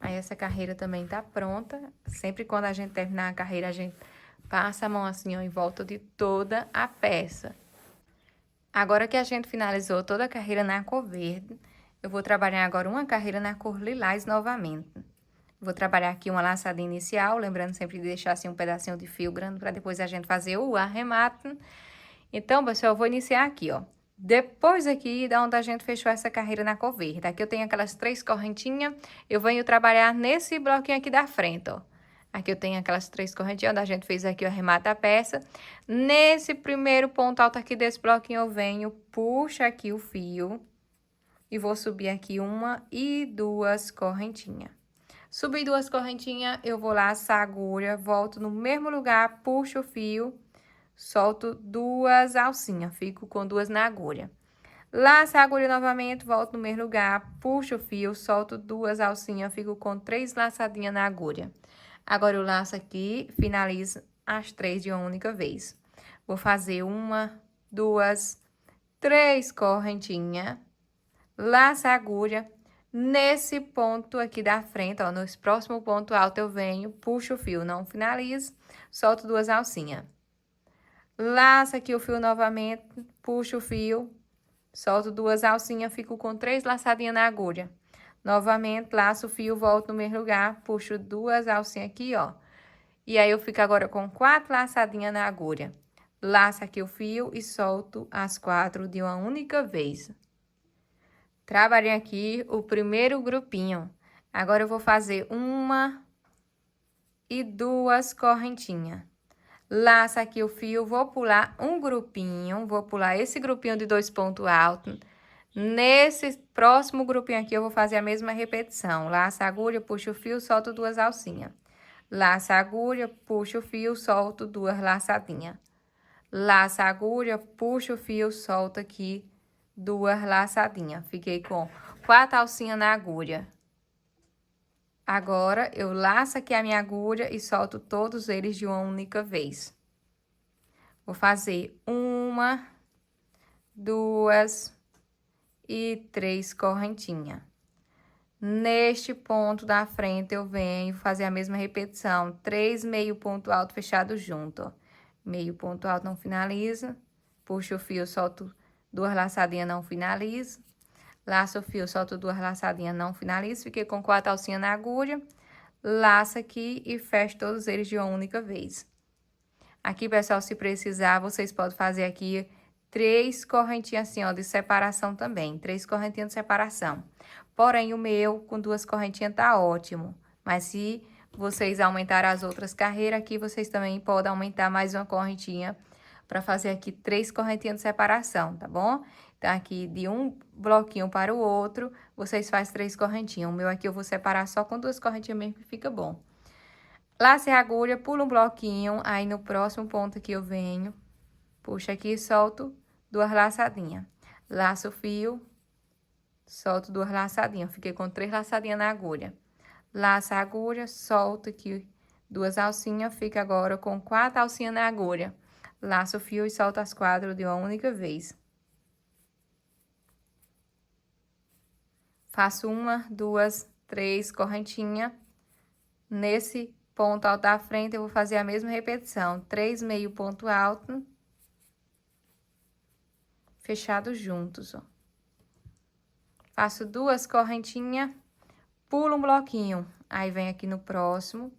Aí, essa carreira também tá pronta. Sempre quando a gente terminar a carreira, a gente passa a mão assim, ó, em volta de toda a peça. Agora que a gente finalizou toda a carreira na cor verde, eu vou trabalhar agora uma carreira na cor lilás novamente. Vou trabalhar aqui uma laçada inicial, lembrando sempre de deixar assim um pedacinho de fio grande para depois a gente fazer o arremate. Então, pessoal, eu vou iniciar aqui, ó. Depois aqui da onde a gente fechou essa carreira na cor verde. Aqui eu tenho aquelas 3 correntinhas, eu venho trabalhar nesse bloquinho aqui da frente, ó. Aqui eu tenho aquelas 3 correntinhas onde a gente fez aqui o arremate da peça. Nesse primeiro ponto alto aqui desse bloquinho eu venho, puxo aqui o fio e vou subir aqui 1 e 2 correntinhas. Subi 2 correntinhas, eu vou laçar a agulha, volto no mesmo lugar, puxo o fio, solto 2 alcinhas, fico com 2 na agulha. Laço a agulha novamente, volto no mesmo lugar, puxo o fio, solto 2 alcinhas, fico com 3 laçadinhas na agulha. Agora, eu laço aqui, finalizo as 3 de uma única vez. Vou fazer 1, 2, 3 correntinhas, laço a agulha. Nesse ponto aqui da frente, ó, no próximo ponto alto, eu venho, puxo o fio, não finalizo, solto 2 alcinhas. Laço aqui o fio novamente, puxo o fio, solto 2 alcinhas, fico com 3 laçadinhas na agulha. Novamente, laço o fio, volto no mesmo lugar, puxo 2 alcinhas aqui, ó. E aí, eu fico agora com 4 laçadinhas na agulha. Laço aqui o fio e solto as 4 de uma única vez. Trabalhei aqui o primeiro grupinho. Agora, eu vou fazer 1 e 2 correntinhas. Laço aqui o fio, vou pular um grupinho, vou pular esse grupinho de 2 pontos altos. Nesse próximo grupinho aqui, eu vou fazer a mesma repetição. Laço a agulha, puxo o fio, solto 2 alcinhas. Laço a agulha, puxo o fio, solto 2 laçadinhas. Laço a agulha, puxo o fio, solto aqui 2 laçadinhas. Fiquei com 4 alcinhas na agulha. Agora, eu laço aqui a minha agulha e solto todos eles de uma única vez. Vou fazer 1, 2 e 3 correntinhas. Neste ponto da frente, eu venho fazer a mesma repetição. 3 meio ponto alto fechado junto, ó. Meio ponto alto, não finaliza. Puxo o fio, solto 2 laçadinhas, não finalizo. laça o fio, solto 2 laçadinhas, não finalizo, fiquei com 4 alcinhas na agulha, laça aqui e fecho todos eles de uma única vez. Aqui, pessoal, se precisar, vocês podem fazer aqui 3 correntinhas assim, ó, de separação também, 3 correntinhas de separação. Porém, o meu com 2 correntinhas tá ótimo, mas se vocês aumentarem as outras carreiras aqui, vocês também podem aumentar mais uma correntinha para fazer aqui 3 correntinhas de separação, tá bom? Então, aqui de um bloquinho para o outro, vocês fazem 3 correntinhas. O meu aqui eu vou separar só com 2 correntinhas mesmo, que fica bom. Lace a agulha, pulo um bloquinho, aí no próximo ponto aqui eu venho, puxo aqui e solto 2 laçadinhas. Laço o fio, solto 2 laçadinhas. Fiquei com 3 laçadinhas na agulha. Laço a agulha, solto aqui 2 alcinhas, fica agora com 4 alcinhas na agulha. Laço o fio e solto as 4 de uma única vez. Faço 1, 2, 3 correntinhas. Nesse ponto alto da frente, eu vou fazer a mesma repetição. 3 meio ponto alto. Fechados juntos, ó. Faço 2 correntinhas, pulo um bloquinho. Aí, vem aqui no próximo,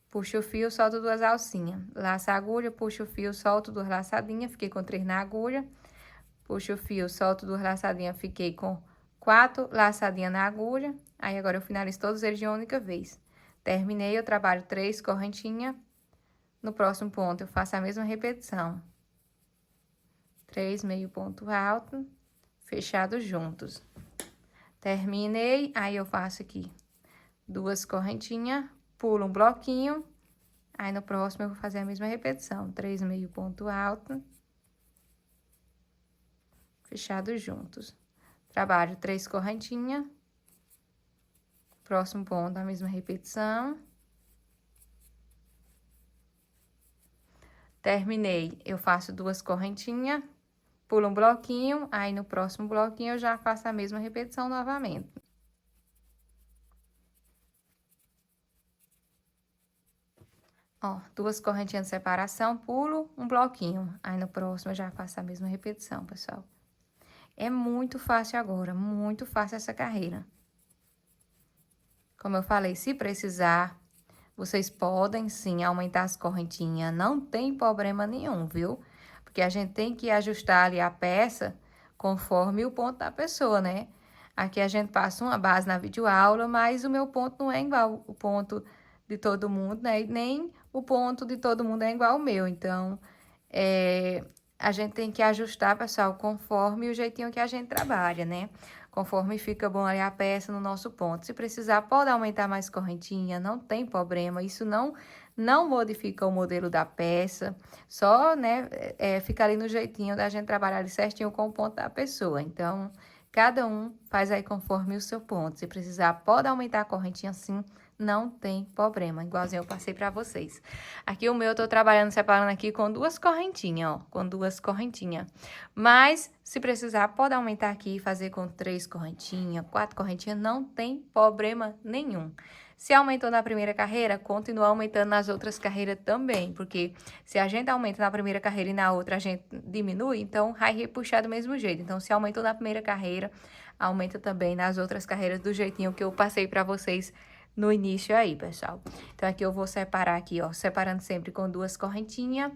puxo o fio, solto 2 alcinhas. Laço a agulha, puxo o fio, solto 2 laçadinhas. Fiquei com 3 na agulha. Puxo o fio, solto 2 laçadinhas. Fiquei com 4 laçadinhas na agulha. Aí, agora eu finalizo todos eles de uma única vez. Terminei, eu trabalho 3 correntinhas. No próximo ponto, eu faço a mesma repetição. 3 meio ponto alto, fechados juntos. Terminei, aí eu faço aqui 2 correntinhas, pulo um bloquinho. Aí, no próximo, eu vou fazer a mesma repetição. 3 meio ponto alto, fechados juntos. Trabalho 3 correntinhas. Próximo ponto, a mesma repetição. Terminei, eu faço 2 correntinhas, pulo um bloquinho, aí no próximo bloquinho eu já faço a mesma repetição novamente. Ó, 2 correntinhas de separação, pulo um bloquinho, aí no próximo eu já faço a mesma repetição, pessoal. É muito fácil agora, muito fácil essa carreira. Como eu falei, se precisar, vocês podem sim aumentar as correntinhas, não tem problema nenhum, viu? Porque a gente tem que ajustar ali a peça conforme o ponto da pessoa, né? Aqui a gente passa uma base na videoaula, mas o meu ponto não é igual o ponto de todo mundo, né? E nem o ponto de todo mundo é igual ao meu. Então, a gente tem que ajustar, pessoal, conforme o jeitinho que a gente trabalha, né? Conforme fica bom ali a peça no nosso ponto. Se precisar, pode aumentar mais correntinha, não tem problema. Isso não modifica o modelo da peça, só, né, fica ali no jeitinho da gente trabalhar ali certinho com o ponto da pessoa. Então, cada um faz aí conforme o seu ponto. Se precisar, pode aumentar a correntinha sim, não tem problema, igualzinho eu passei pra vocês. Aqui o meu eu tô trabalhando, separando aqui com 2 correntinhas, ó, com 2 correntinhas. Mas, se precisar, pode aumentar aqui e fazer com 3 correntinhas, 4 correntinhas, não tem problema nenhum. Se aumentou na primeira carreira, continua aumentando nas outras carreiras também, porque se a gente aumenta na primeira carreira e na outra a gente diminui, então vai repuxar do mesmo jeito. Então, se aumentou na primeira carreira, aumenta também nas outras carreiras do jeitinho que eu passei pra vocês no início aí, pessoal. Então, aqui eu vou separar aqui, ó, separando sempre com 2 correntinhas.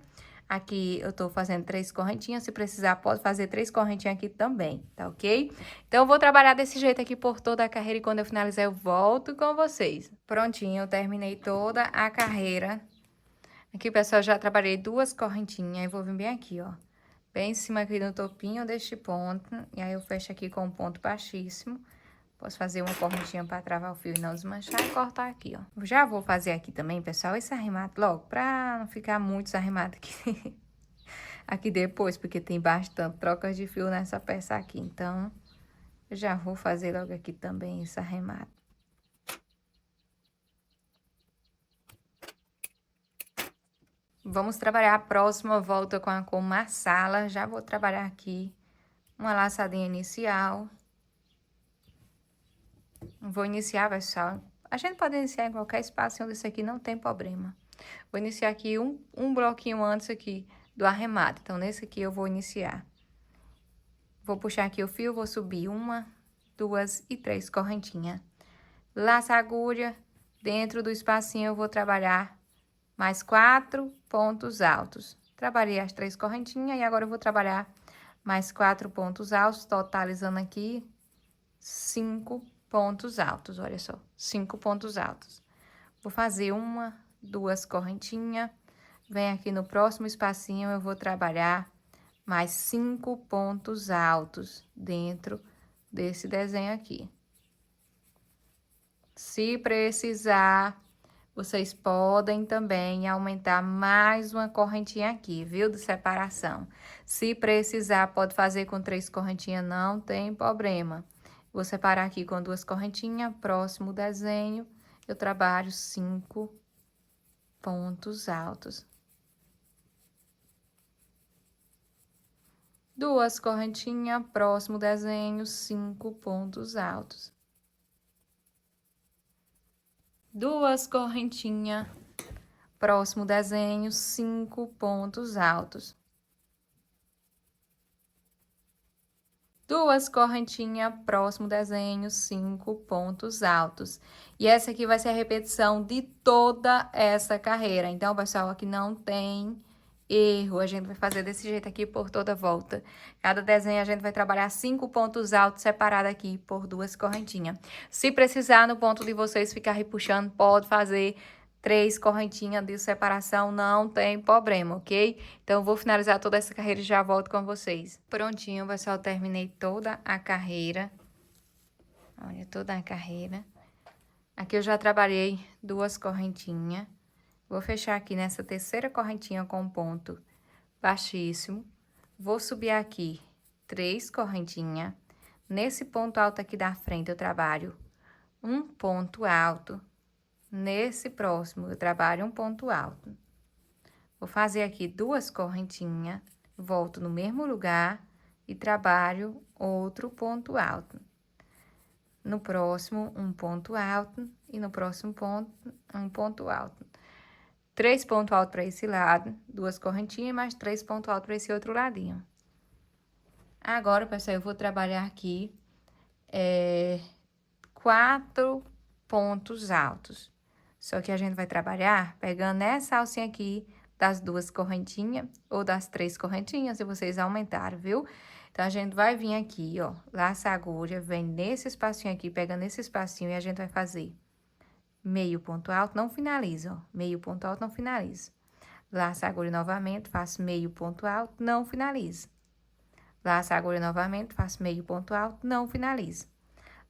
Aqui eu tô fazendo 3 correntinhas, se precisar pode fazer 3 correntinhas aqui também, tá ok? Então, eu vou trabalhar desse jeito aqui por toda a carreira e quando eu finalizar eu volto com vocês. Prontinho, eu terminei toda a carreira. Aqui, pessoal, já trabalhei 2 correntinhas, eu vou vir bem aqui, ó. Bem em cima aqui no topinho deste ponto, e aí eu fecho aqui com um ponto baixíssimo. Posso fazer uma correntinha para travar o fio e não desmanchar e cortar aqui, ó. Já vou fazer aqui também, pessoal, esse arremate logo, pra não ficar muito desarremado aqui, aqui depois, porque tem bastante trocas de fio nessa peça aqui. Então, eu já vou fazer logo aqui também esse arremate. Vamos trabalhar a próxima volta com a cor marsala. Já vou trabalhar aqui uma laçadinha inicial. Vou iniciar, pessoal. A gente pode iniciar em qualquer espacinho desse aqui, não tem problema. Vou iniciar aqui um bloquinho antes aqui do arremate. Então, nesse aqui eu vou iniciar. Vou puxar aqui o fio, vou subir 1, 2 e 3 correntinhas. Laço a agulha, dentro do espacinho eu vou trabalhar mais 4 pontos altos. Trabalhei as 3 correntinhas e agora eu vou trabalhar mais 4 pontos altos, totalizando aqui 5 pontos altos, olha só, 5 pontos altos. Vou fazer 1, 2 correntinhas, vem aqui no próximo espacinho, eu vou trabalhar mais 5 pontos altos dentro desse desenho aqui. Se precisar, vocês podem também aumentar mais uma correntinha aqui, viu? De separação. Se precisar, pode fazer com 3 correntinhas, não tem problema. Vou separar aqui com 2 correntinhas, próximo desenho, eu trabalho 5 pontos altos. 2 correntinhas, próximo desenho, 5 pontos altos. 2 correntinhas, próximo desenho, 5 pontos altos. 2 correntinhas, próximo desenho, 5 pontos altos. E essa aqui vai ser a repetição de toda essa carreira. Então, pessoal, aqui não tem erro. A gente vai fazer desse jeito aqui por toda a volta. Cada desenho a gente vai trabalhar 5 pontos altos separados aqui por 2 correntinhas. Se precisar, no ponto de vocês ficar repuxando, pode fazer 3 correntinhas de separação, não tem problema, ok? Então, eu vou finalizar toda essa carreira e já volto com vocês. Prontinho, pessoal, terminei toda a carreira. Olha, toda a carreira. Aqui eu já trabalhei 2 correntinhas. Vou fechar aqui nessa terceira correntinha com ponto baixíssimo. Vou subir aqui 3 correntinhas. Nesse ponto alto aqui da frente, eu trabalho um ponto alto. Nesse próximo, eu trabalho um ponto alto. Vou fazer aqui 2 correntinhas, volto no mesmo lugar e trabalho outro ponto alto. No próximo, um ponto alto e no próximo ponto, um ponto alto. 3 pontos altos para esse lado, 2 correntinhas, mais 3 pontos altos para esse outro ladinho. Agora, pessoal, eu vou trabalhar aqui 4 pontos altos. Só que a gente vai trabalhar pegando essa alcinha aqui das 2 correntinhas ou das 3 correntinhas, se vocês aumentarem, viu? Então, a gente vai vir aqui, ó, laça a agulha, vem nesse espacinho aqui, pegando esse espacinho e a gente vai fazer meio ponto alto, não finaliza, ó, meio ponto alto, não finaliza. Laça a agulha novamente, faço meio ponto alto, não finaliza. Laça a agulha novamente, faço meio ponto alto, não finaliza.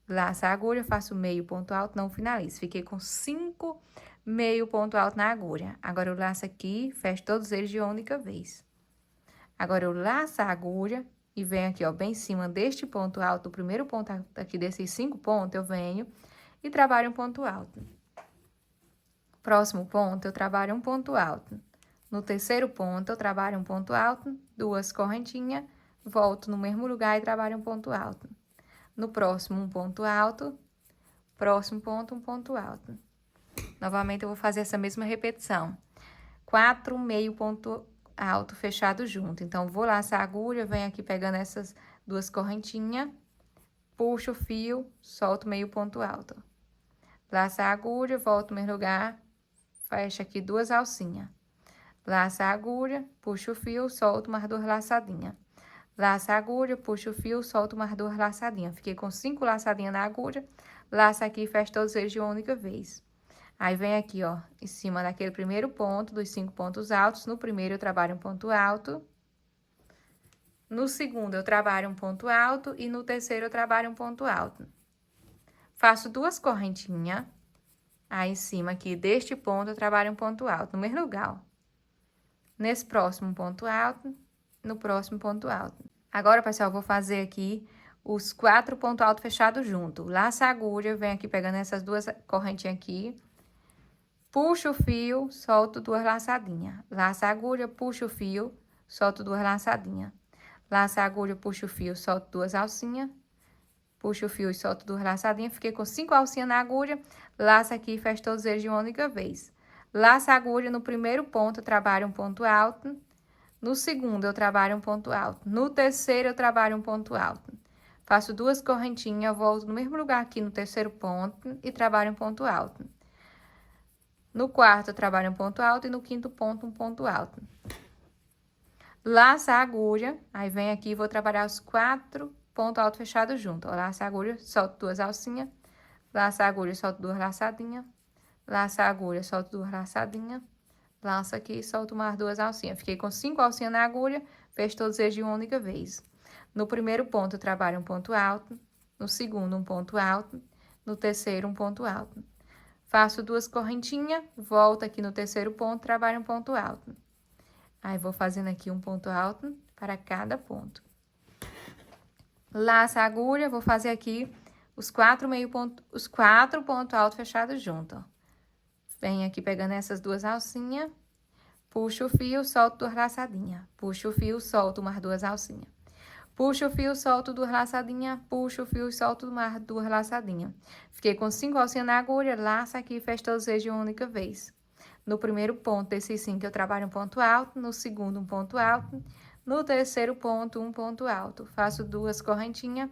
Laço a agulha, faço meio ponto alto, não finalizo. Fiquei com 5 meio ponto alto na agulha. Agora, eu laço aqui, fecho todos eles de uma única vez. Agora, eu laço a agulha e venho aqui, ó, bem em cima deste ponto alto, o primeiro ponto aqui desses 5 pontos, eu venho e trabalho um ponto alto. Próximo ponto, eu trabalho um ponto alto. No terceiro ponto, eu trabalho um ponto alto, 2 correntinhas, volto no mesmo lugar e trabalho um ponto alto. No próximo, um ponto alto, próximo ponto, um ponto alto. Novamente, eu vou fazer essa mesma repetição. 4 meio ponto alto fechado junto. Então, vou laçar a agulha, venho aqui pegando essas 2 correntinhas, puxo o fio, solto meio ponto alto. Laço a agulha, volto no mesmo lugar, fecho aqui 2 alcinhas. Laço a agulha, puxo o fio, solto mais 2 laçadinhas. Laço a agulha, puxo o fio, solto mais 2 laçadinhas. Fiquei com 5 laçadinhas na agulha, laço aqui e fecho todos eles de uma única vez. Aí, vem aqui, ó, em cima daquele primeiro ponto, dos 5 pontos altos. No primeiro, eu trabalho um ponto alto. No segundo, eu trabalho um ponto alto. E no terceiro, eu trabalho um ponto alto. Faço 2 correntinhas. Aí, em cima aqui deste ponto, eu trabalho um ponto alto, no mesmo lugar, ó. Nesse próximo ponto alto, no próximo ponto alto. Agora, pessoal, eu vou fazer aqui os 4 pontos altos fechados junto. Laço a agulha, venho aqui pegando essas 2 correntinhas aqui. Puxo o fio, solto 2 laçadinhas. Laço a agulha, puxo o fio, solto 2 laçadinhas. Laço a agulha, puxo o fio, solto 2 alcinhas. Puxo o fio e solto 2 laçadinhas. Fiquei com 5 alcinhas na agulha. Laço aqui e fecho todos eles de uma única vez. Laço a agulha, no primeiro ponto, eu trabalho um ponto alto. No segundo, eu trabalho um ponto alto. No terceiro, eu trabalho um ponto alto. faço 2 correntinhas, volto no mesmo lugar aqui no terceiro ponto e trabalho um ponto alto. No quarto, eu trabalho um ponto alto e no quinto ponto, um ponto alto. Laça a agulha, aí vem aqui e vou trabalhar os 4 pontos altos fechados juntos. Ó, laça a agulha, solto 2 alcinhas, laça a agulha, solto 2 laçadinhas, laça a agulha, solto 2 laçadinhas, laço aqui e solto mais 2 alcinhas. Fiquei com 5 alcinhas na agulha, fecho todos eles de uma única vez. No primeiro ponto, eu trabalho um ponto alto, no segundo, um ponto alto, no terceiro, um ponto alto. Faço 2 correntinhas, volto aqui no terceiro ponto, trabalho um ponto alto. Aí, vou fazendo aqui um ponto alto para cada ponto. Laço a agulha, vou fazer aqui os 4 pontos altos fechados juntos, ó. Venho aqui pegando essas 2 alcinhas, puxo o fio, solto 2 laçadinhas. Puxo o fio, solto mais 2 alcinhas. Puxo o fio, solto 2 laçadinhas, puxo o fio e solto mais 2 laçadinhas. Fiquei com 5 alcinhas na agulha, laço aqui e fecho todos eles de uma única vez. No primeiro ponto desses 5, eu trabalho um ponto alto, no segundo, um ponto alto, no terceiro ponto, um ponto alto. Faço 2 correntinhas,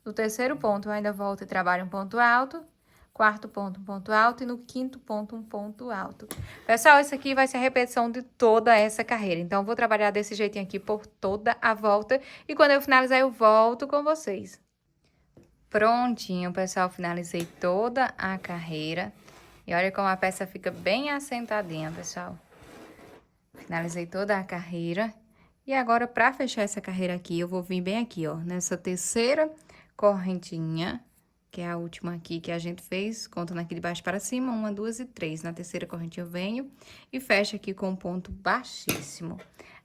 no terceiro ponto, eu ainda volto e trabalho um ponto alto, quarto ponto, um ponto alto, e no quinto ponto, um ponto alto. Pessoal, isso aqui vai ser a repetição de toda essa carreira. Então, eu vou trabalhar desse jeitinho aqui por toda a volta, e quando eu finalizar, eu volto com vocês. Prontinho, pessoal, finalizei toda a carreira. E olha como a peça fica bem assentadinha, pessoal. Finalizei toda a carreira. E agora, para fechar essa carreira aqui, eu vou vir bem aqui, ó, nessa terceira correntinha, que é a última aqui que a gente fez, contando aqui de baixo para cima, 1, 2 e 3. Na terceira correntinha eu venho e fecho aqui com um ponto baixíssimo.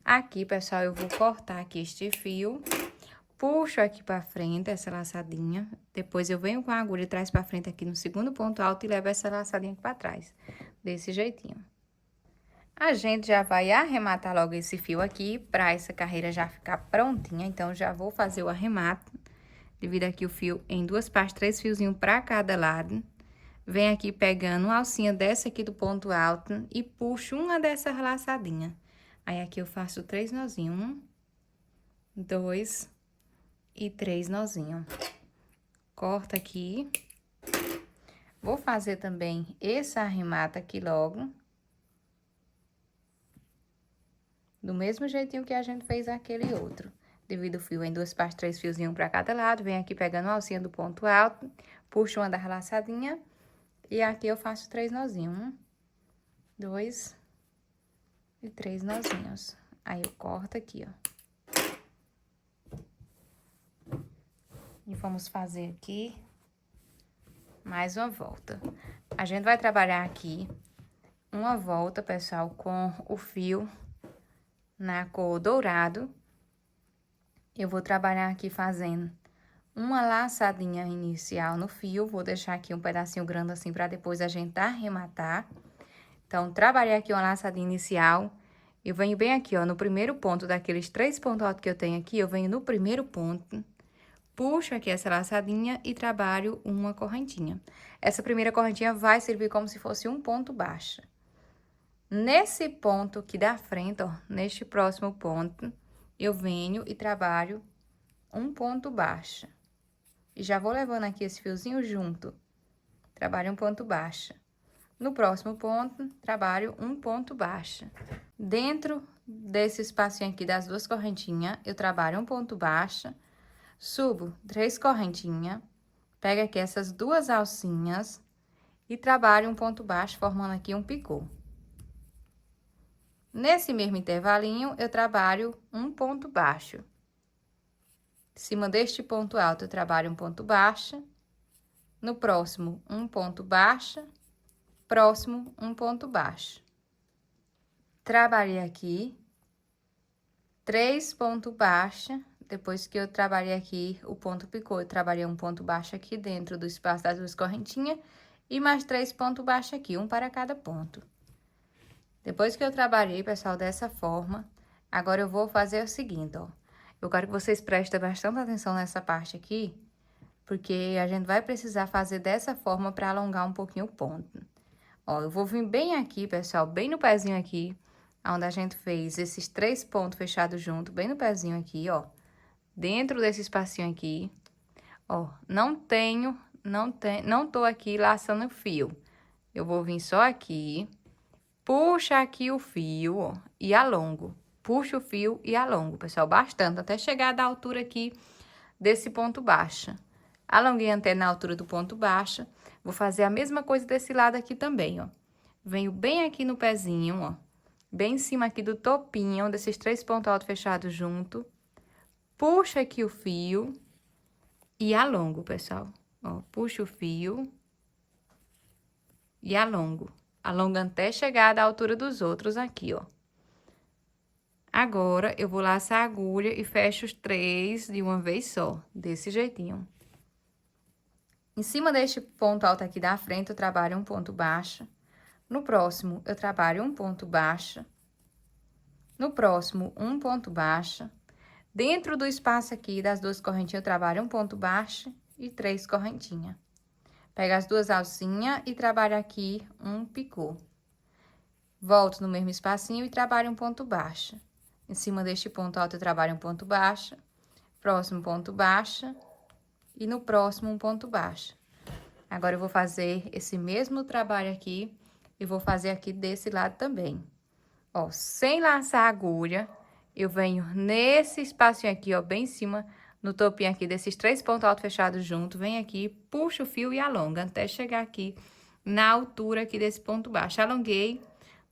Aqui, pessoal, eu vou cortar aqui este fio, puxo aqui para frente essa laçadinha, depois eu venho com a agulha e traz para frente aqui no segundo ponto alto e levo essa laçadinha aqui para trás, desse jeitinho. A gente já vai arrematar logo esse fio aqui, para essa carreira já ficar prontinha, então já vou fazer o arremato. Divido aqui o fio em 2 partes, 3 fiozinhos para cada lado. Venho aqui pegando uma alcinha dessa aqui do ponto alto e puxo uma dessas laçadinhas. Aí, aqui eu faço 3 nozinhos. 1, 2 e 3 nozinhos. Corta aqui. Vou fazer também esse arremato aqui logo. Do mesmo jeitinho que a gente fez aquele outro. Divido o fio em 2 partes, 3 fiozinhos para cada lado. Venho aqui pegando a alcinha do ponto alto, puxo uma das laçadinhas e aqui eu faço 3 nozinhos. 1, 2 e 3 nozinhos. Aí, eu corto aqui, ó. E vamos fazer aqui mais uma volta. A gente vai trabalhar aqui uma volta, pessoal, com o fio na cor dourado. Eu vou trabalhar aqui fazendo uma laçadinha inicial no fio. Vou deixar aqui um pedacinho grande assim para depois a gente arrematar. Então, trabalhei aqui uma laçadinha inicial. Eu venho bem aqui, ó, no primeiro ponto daqueles 3 pontos altos que eu tenho aqui. Eu venho no primeiro ponto, puxo aqui essa laçadinha e trabalho uma correntinha. Essa primeira correntinha vai servir como se fosse um ponto baixo. Nesse ponto aqui da frente, ó, neste próximo ponto, eu venho e trabalho um ponto baixo. E já vou levando aqui esse fiozinho junto. Trabalho um ponto baixo. No próximo ponto, trabalho um ponto baixo. Dentro desse espacinho aqui das 2 correntinhas, eu trabalho um ponto baixo, subo 3 correntinhas, pego aqui essas 2 alcinhas e trabalho um ponto baixo, formando aqui um picô. Nesse mesmo intervalinho, eu trabalho um ponto baixo. Em cima deste ponto alto, eu trabalho um ponto baixo. No próximo, um ponto baixo. Próximo, um ponto baixo. Trabalhei aqui 3 pontos baixos. Depois que eu trabalhei aqui o ponto picô, eu trabalhei um ponto baixo aqui dentro do espaço das 2 correntinhas. E mais 3 pontos baixos aqui, um para cada ponto. Depois que eu trabalhei, pessoal, dessa forma, agora eu vou fazer o seguinte, ó. Eu quero que vocês prestem bastante atenção nessa parte aqui, porque a gente vai precisar fazer dessa forma para alongar um pouquinho o ponto. Ó, eu vou vir bem aqui, pessoal, bem no pezinho aqui, onde a gente fez esses 3 pontos fechados junto, bem no pezinho aqui, ó. Dentro desse espacinho aqui, Ó, não tô aqui laçando o fio. Eu vou vir só aqui, puxa aqui o fio, ó, e alongo. Puxa o fio e alongo, pessoal, bastante, até chegar da altura aqui desse ponto baixo. Alonguei até na altura do ponto baixo. Vou fazer a mesma coisa desse lado aqui também, ó. Venho bem aqui no pezinho, ó. Bem em cima aqui do topinho, desses 3 pontos altos fechados junto. Puxa aqui o fio e alongo, pessoal. Ó, puxa o fio e alongo. Alongo até chegar da altura dos outros aqui, ó. Agora, eu vou laçar a agulha e fecho os 3 de uma vez só, desse jeitinho. Em cima deste ponto alto aqui da frente, eu trabalho um ponto baixo. No próximo, eu trabalho um ponto baixo. No próximo, um ponto baixo. Dentro do espaço aqui das 2 correntinhas, eu trabalho um ponto baixo e 3 correntinhas. Pego as 2 alcinhas e trabalho aqui um picô. Volto no mesmo espacinho e trabalho um ponto baixo. Em cima deste ponto alto, eu trabalho um ponto baixo. Próximo ponto baixo. E no próximo, um ponto baixo. Agora, eu vou fazer esse mesmo trabalho aqui. E vou fazer aqui desse lado também. Ó, sem laçar a agulha, eu venho nesse espacinho aqui, ó, bem em cima, no topinho aqui desses 3 pontos altos fechados junto. Venho aqui, puxo o fio e alonga, até chegar aqui na altura aqui desse ponto baixo. Alonguei.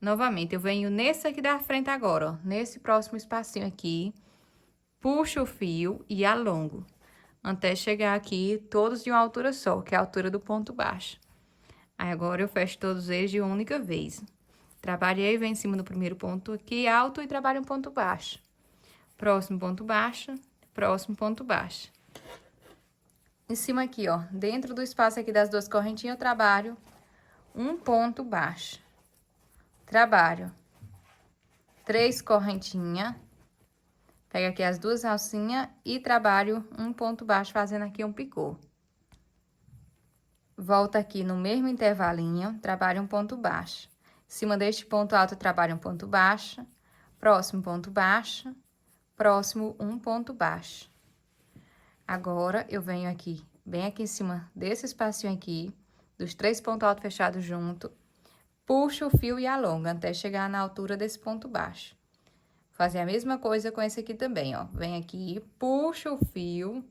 Novamente, eu venho nesse aqui da frente agora, ó, nesse próximo espacinho aqui, puxo o fio e alongo, até chegar aqui todos de uma altura só, que é a altura do ponto baixo. Aí, agora, eu fecho todos eles de uma única vez. Trabalhei, venho em cima do primeiro ponto aqui alto e trabalho um ponto baixo. Próximo ponto baixo, próximo ponto baixo. Em cima aqui, ó, dentro do espaço aqui das 2 correntinhas, eu trabalho um ponto baixo. Trabalho 3 correntinhas, pego aqui as 2 alcinhas e trabalho um ponto baixo, fazendo aqui um picô. Volto aqui no mesmo intervalinho, trabalho um ponto baixo. Em cima deste ponto alto, eu trabalho um ponto baixo, próximo ponto baixo, próximo um ponto baixo. Agora, eu venho aqui, bem aqui em cima desse espacinho aqui, dos 3 pontos altos fechados junto, puxo o fio e alongo até chegar na altura desse ponto baixo. Fazer a mesma coisa com esse aqui também, ó. Vem aqui, puxo o fio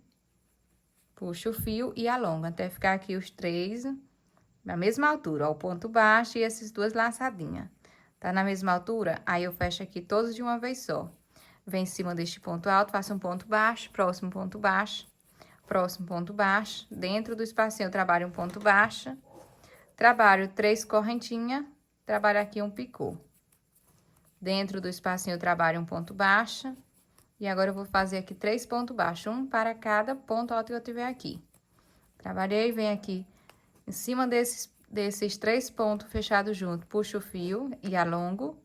e alongo até ficar aqui os 3 na mesma altura, ó, o ponto baixo e essas 2 laçadinhas. Tá na mesma altura? Aí, eu fecho aqui todos de uma vez só. Vem em cima deste ponto alto, faço um ponto baixo, próximo ponto baixo, próximo ponto baixo. Dentro do espacinho, eu trabalho um ponto baixo. Trabalho 3 correntinhas, trabalho aqui um picô. Dentro do espacinho, eu trabalho um ponto baixo. E agora, eu vou fazer aqui 3 pontos baixos, um para cada ponto alto que eu tiver aqui. Trabalhei, venho aqui em cima desses 3 pontos fechados junto, puxo o fio e alongo.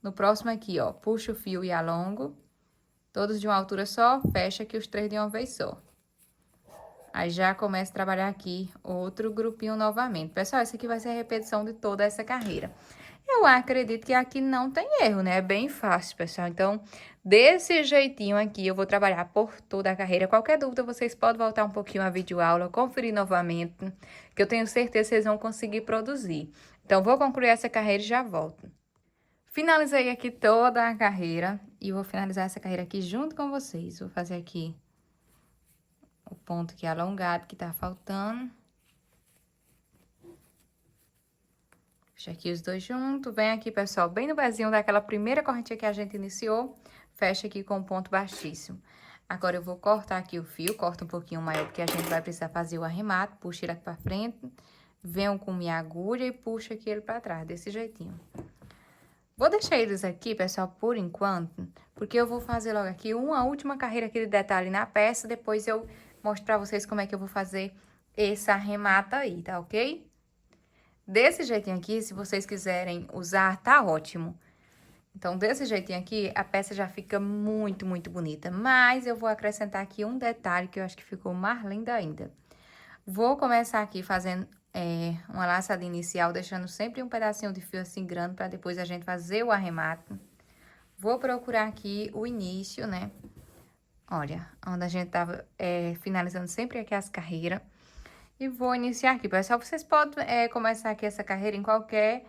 No próximo aqui, ó, puxo o fio e alongo. Todos de uma altura só, fecha aqui os 3 de uma vez só. Aí, já começo a trabalhar aqui outro grupinho novamente. Pessoal, essa aqui vai ser a repetição de toda essa carreira. Eu acredito que aqui não tem erro, né? É bem fácil, pessoal. Então, desse jeitinho aqui, eu vou trabalhar por toda a carreira. Qualquer dúvida, vocês podem voltar um pouquinho a videoaula, conferir novamente, que eu tenho certeza que vocês vão conseguir produzir. Então, vou concluir essa carreira e já volto. Finalizei aqui toda a carreira e vou finalizar essa carreira aqui junto com vocês. Vou fazer aqui o ponto aqui alongado que tá faltando. Puxa aqui os 2 juntos. Vem aqui, pessoal, bem no pezinho daquela primeira correntinha que a gente iniciou. Fecha aqui com um ponto baixíssimo. Agora, eu vou cortar aqui o fio. Corta um pouquinho maior, porque a gente vai precisar fazer o arremate. Puxa ele aqui pra frente. Venho com minha agulha e puxo aqui ele pra trás, desse jeitinho. Vou deixar eles aqui, pessoal, por enquanto, porque eu vou fazer logo aqui uma última carreira aqui de detalhe na peça. Depois eu mostro pra vocês como é que eu vou fazer esse arremate aí, tá ok? Desse jeitinho aqui, se vocês quiserem usar, tá ótimo. Então, desse jeitinho aqui, a peça já fica muito, muito bonita. Mas eu vou acrescentar aqui um detalhe que eu acho que ficou mais linda ainda. Vou começar aqui fazendo uma laçada inicial, deixando sempre um pedacinho de fio assim grande, para depois a gente fazer o arremate. Vou procurar aqui o início, né? Olha, onde a gente tava finalizando sempre aqui as carreiras. E vou iniciar aqui, pessoal. Vocês podem começar aqui essa carreira em qualquer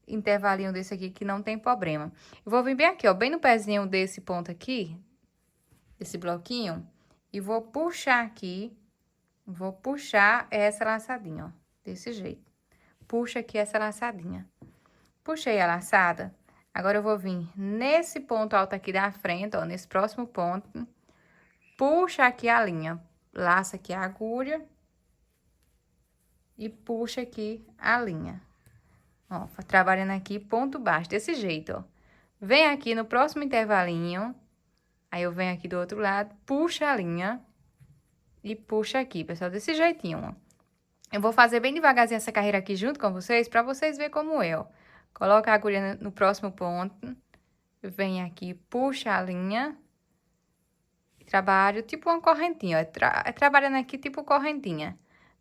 intervalinho desse aqui, que não tem problema. Eu vou vir bem aqui, ó, bem no pezinho desse ponto aqui, desse bloquinho, e vou puxar aqui, vou puxar essa laçadinha, ó, desse jeito. Puxa aqui essa laçadinha. Puxei a laçada, agora eu vou vir nesse ponto alto aqui da frente, ó, nesse próximo ponto, puxa aqui a linha, laça aqui a agulha e puxa aqui a linha. Ó, trabalhando aqui ponto baixo, desse jeito, ó. Vem aqui no próximo intervalinho, aí eu venho aqui do outro lado, puxa a linha e puxa aqui, pessoal, desse jeitinho, ó. Eu vou fazer bem devagarzinho essa carreira aqui junto com vocês, pra vocês verem como é, ó. Coloca a agulha no próximo ponto, vem aqui, puxa a linha, trabalho tipo uma correntinha, ó. Trabalhando aqui tipo correntinha.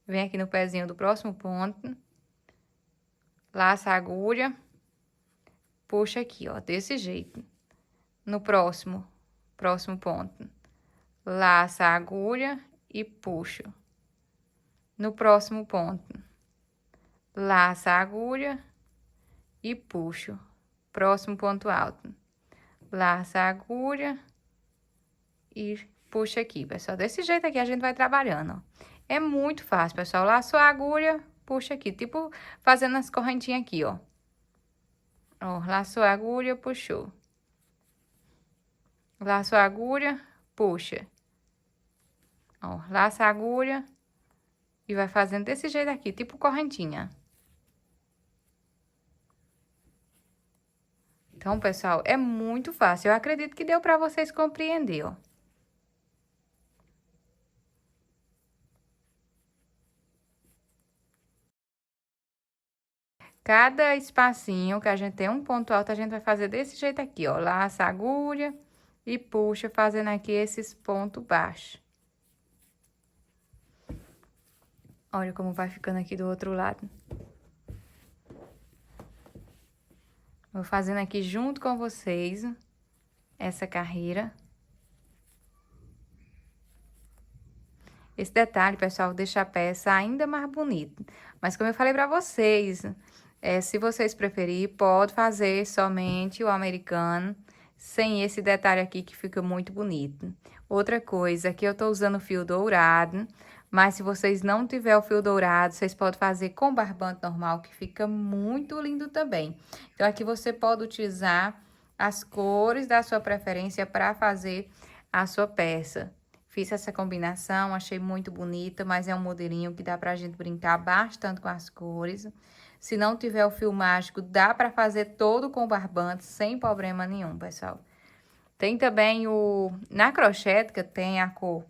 Vem aqui no pezinho do próximo ponto, laça a agulha, puxa aqui, ó, desse jeito. No próximo ponto, laça a agulha e puxo. No próximo ponto, laça a agulha e puxo. Próximo ponto alto, laça a agulha e puxa aqui, pessoal. Desse jeito aqui a gente vai trabalhando, ó. É muito fácil, pessoal. Laçou a agulha, puxa aqui, tipo fazendo as correntinhas aqui, ó. Ó, laçou a agulha, puxou. Laço a agulha, puxa. Ó, laça a agulha e vai fazendo desse jeito aqui, tipo correntinha. Então, pessoal, é muito fácil. Eu acredito que deu pra vocês compreender, ó. Cada espacinho que a gente tem um ponto alto, a gente vai fazer desse jeito aqui, ó. Laça a agulha e puxa, fazendo aqui esses pontos baixos. Olha como vai ficando aqui do outro lado. Vou fazendo aqui junto com vocês essa carreira. Esse detalhe, pessoal, deixa a peça ainda mais bonita. Mas como eu falei pra vocês, se vocês preferirem, pode fazer somente o americano, sem esse detalhe aqui que fica muito bonito. Outra coisa, aqui eu tô usando fio dourado, mas se vocês não tiver o fio dourado, vocês podem fazer com barbante normal, que fica muito lindo também. Então, aqui você pode utilizar as cores da sua preferência para fazer a sua peça. Fiz essa combinação, achei muito bonita, mas é um modelinho que dá pra gente brincar bastante com as cores. Se não tiver o fio mágico, dá pra fazer todo com barbante, sem problema nenhum, pessoal. Tem também na crochêtica, tem a cor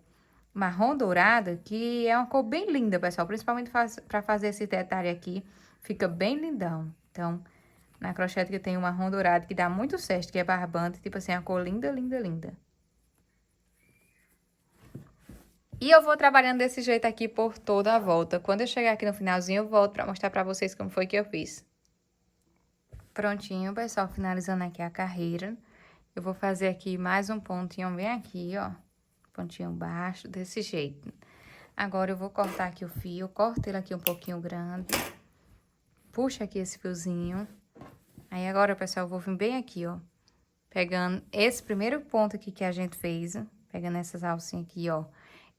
marrom dourada, que é uma cor bem linda, pessoal. Principalmente pra fazer esse detalhe aqui, fica bem lindão. Então, na crochêtica tem o marrom dourado, que dá muito certo, que é barbante, tipo assim, a cor linda, linda, linda. E eu vou trabalhando desse jeito aqui por toda a volta. Quando eu chegar aqui no finalzinho, eu volto pra mostrar pra vocês como foi que eu fiz. Prontinho, pessoal, finalizando aqui a carreira. Eu vou fazer aqui mais um pontinho bem aqui, ó. Pontinho baixo, desse jeito. Agora, eu vou cortar aqui o fio, corto ele aqui um pouquinho grande. Puxa aqui esse fiozinho. Aí, agora, pessoal, eu vou vir bem aqui, ó. Pegando esse primeiro ponto aqui que a gente fez, pegando essas alcinhas aqui, ó.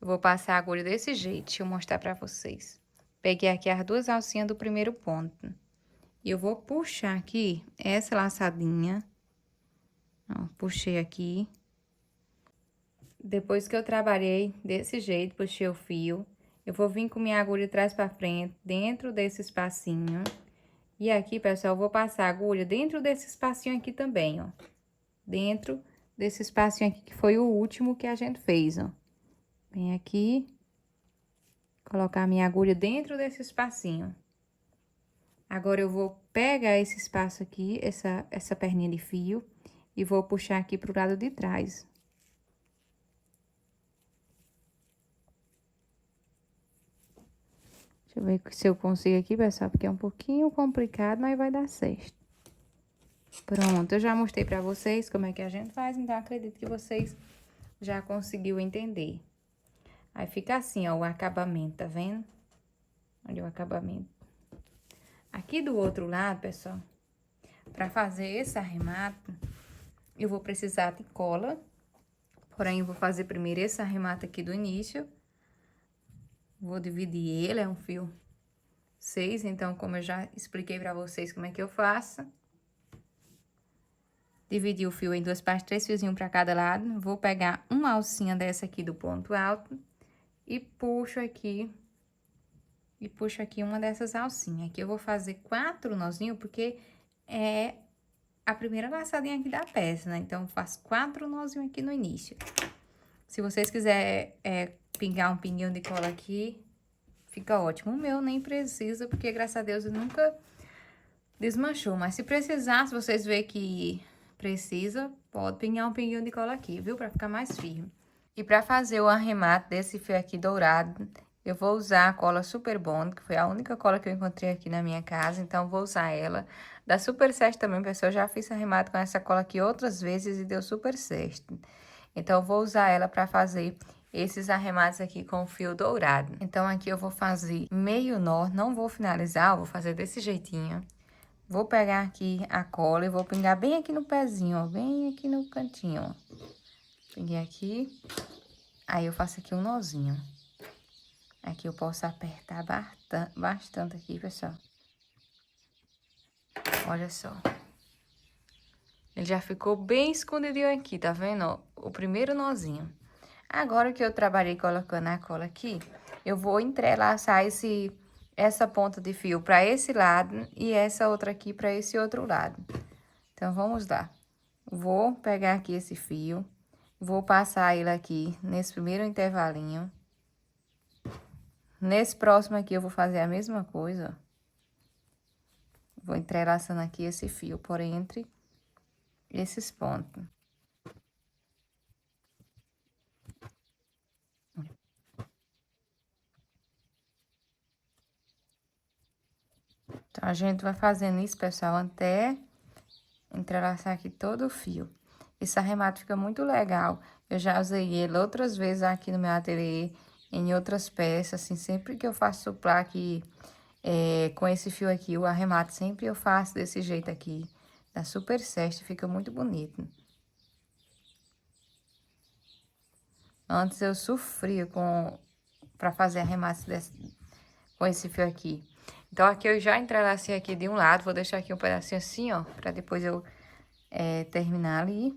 Eu vou passar a agulha desse jeito, deixa eu mostrar pra vocês. Peguei aqui as duas alcinhas do primeiro ponto. E eu vou puxar aqui essa laçadinha. Ó, puxei aqui. Depois que eu trabalhei desse jeito, puxei o fio, eu vou vir com minha agulha de trás pra frente, dentro desse espacinho. E aqui, pessoal, eu vou passar a agulha dentro desse espacinho aqui também, ó. Dentro desse espacinho aqui, que foi o último que a gente fez, ó. Vem aqui, colocar a minha agulha dentro desse espacinho. Agora, eu vou pegar esse espaço aqui, essa perninha de fio, e vou puxar aqui pro lado de trás. Deixa eu ver se eu consigo aqui, pessoal, porque é um pouquinho complicado, mas vai dar certo. Pronto, eu já mostrei pra vocês como é que a gente faz, então acredito que vocês já conseguiu entender. Aí fica assim, ó, o acabamento, tá vendo? Olha o acabamento. Aqui do outro lado, pessoal, para fazer esse arremate, eu vou precisar de cola. Porém, eu vou fazer primeiro esse arremate aqui do início. Vou dividir ele, é um fio 6, então, como eu já expliquei pra vocês como é que eu faço. Dividi o fio em duas partes, 3 fiozinhos pra cada lado. Vou pegar uma alcinha dessa aqui do ponto alto e puxo aqui. E puxo aqui uma dessas alcinhas. Aqui eu vou fazer 4 nozinhos, porque é a primeira laçadinha aqui da peça, né? Então, eu faço 4 nozinhos aqui no início. Se vocês quiserem pingar um pinguinho de cola aqui, fica ótimo. O meu nem precisa, porque graças a Deus nunca desmanchou. Mas se precisar, se vocês verem que precisa, pode pingar um pinguinho de cola aqui, viu? Pra ficar mais firme. E pra fazer o arremate desse fio aqui dourado, eu vou usar a cola Super Bond, que foi a única cola que eu encontrei aqui na minha casa. Então, vou usar ela. Da Super Sest também, pessoal, eu já fiz arremate com essa cola aqui outras vezes e deu super certo. Então, eu vou usar ela pra fazer esses arremates aqui com fio dourado. Então, aqui eu vou fazer meio nó, não vou finalizar, eu vou fazer desse jeitinho. Vou pegar aqui a cola e vou pingar bem aqui no pezinho, ó, bem aqui no cantinho, ó. Pinguei aqui, aí eu faço aqui um nozinho. Aqui eu posso apertar bastante aqui, pessoal. Olha só. Ele já ficou bem escondidinho aqui, tá vendo, ó? O primeiro nozinho. Agora que eu trabalhei colocando a cola aqui, eu vou entrelaçar essa ponta de fio para esse lado e essa outra aqui para esse outro lado. Então, vamos lá. Vou pegar aqui esse fio, vou passar ele aqui nesse primeiro intervalinho. Nesse próximo aqui, eu vou fazer a mesma coisa, ó. Vou entrelaçando aqui esse fio por entre esses pontos. Então, a gente vai fazendo isso, pessoal, até entrelaçar aqui todo o fio. Esse arremate fica muito legal. Eu já usei ele outras vezes aqui no meu ateliê, em outras peças, assim, sempre que eu faço suplar aqui com esse fio aqui, o arremate, sempre eu faço desse jeito aqui. Dá super certo, fica muito bonito. Antes eu sofria pra fazer arremate com esse fio aqui. Então, aqui eu já entrelacei aqui de um lado, vou deixar aqui um pedacinho assim, ó, pra depois eu terminar ali.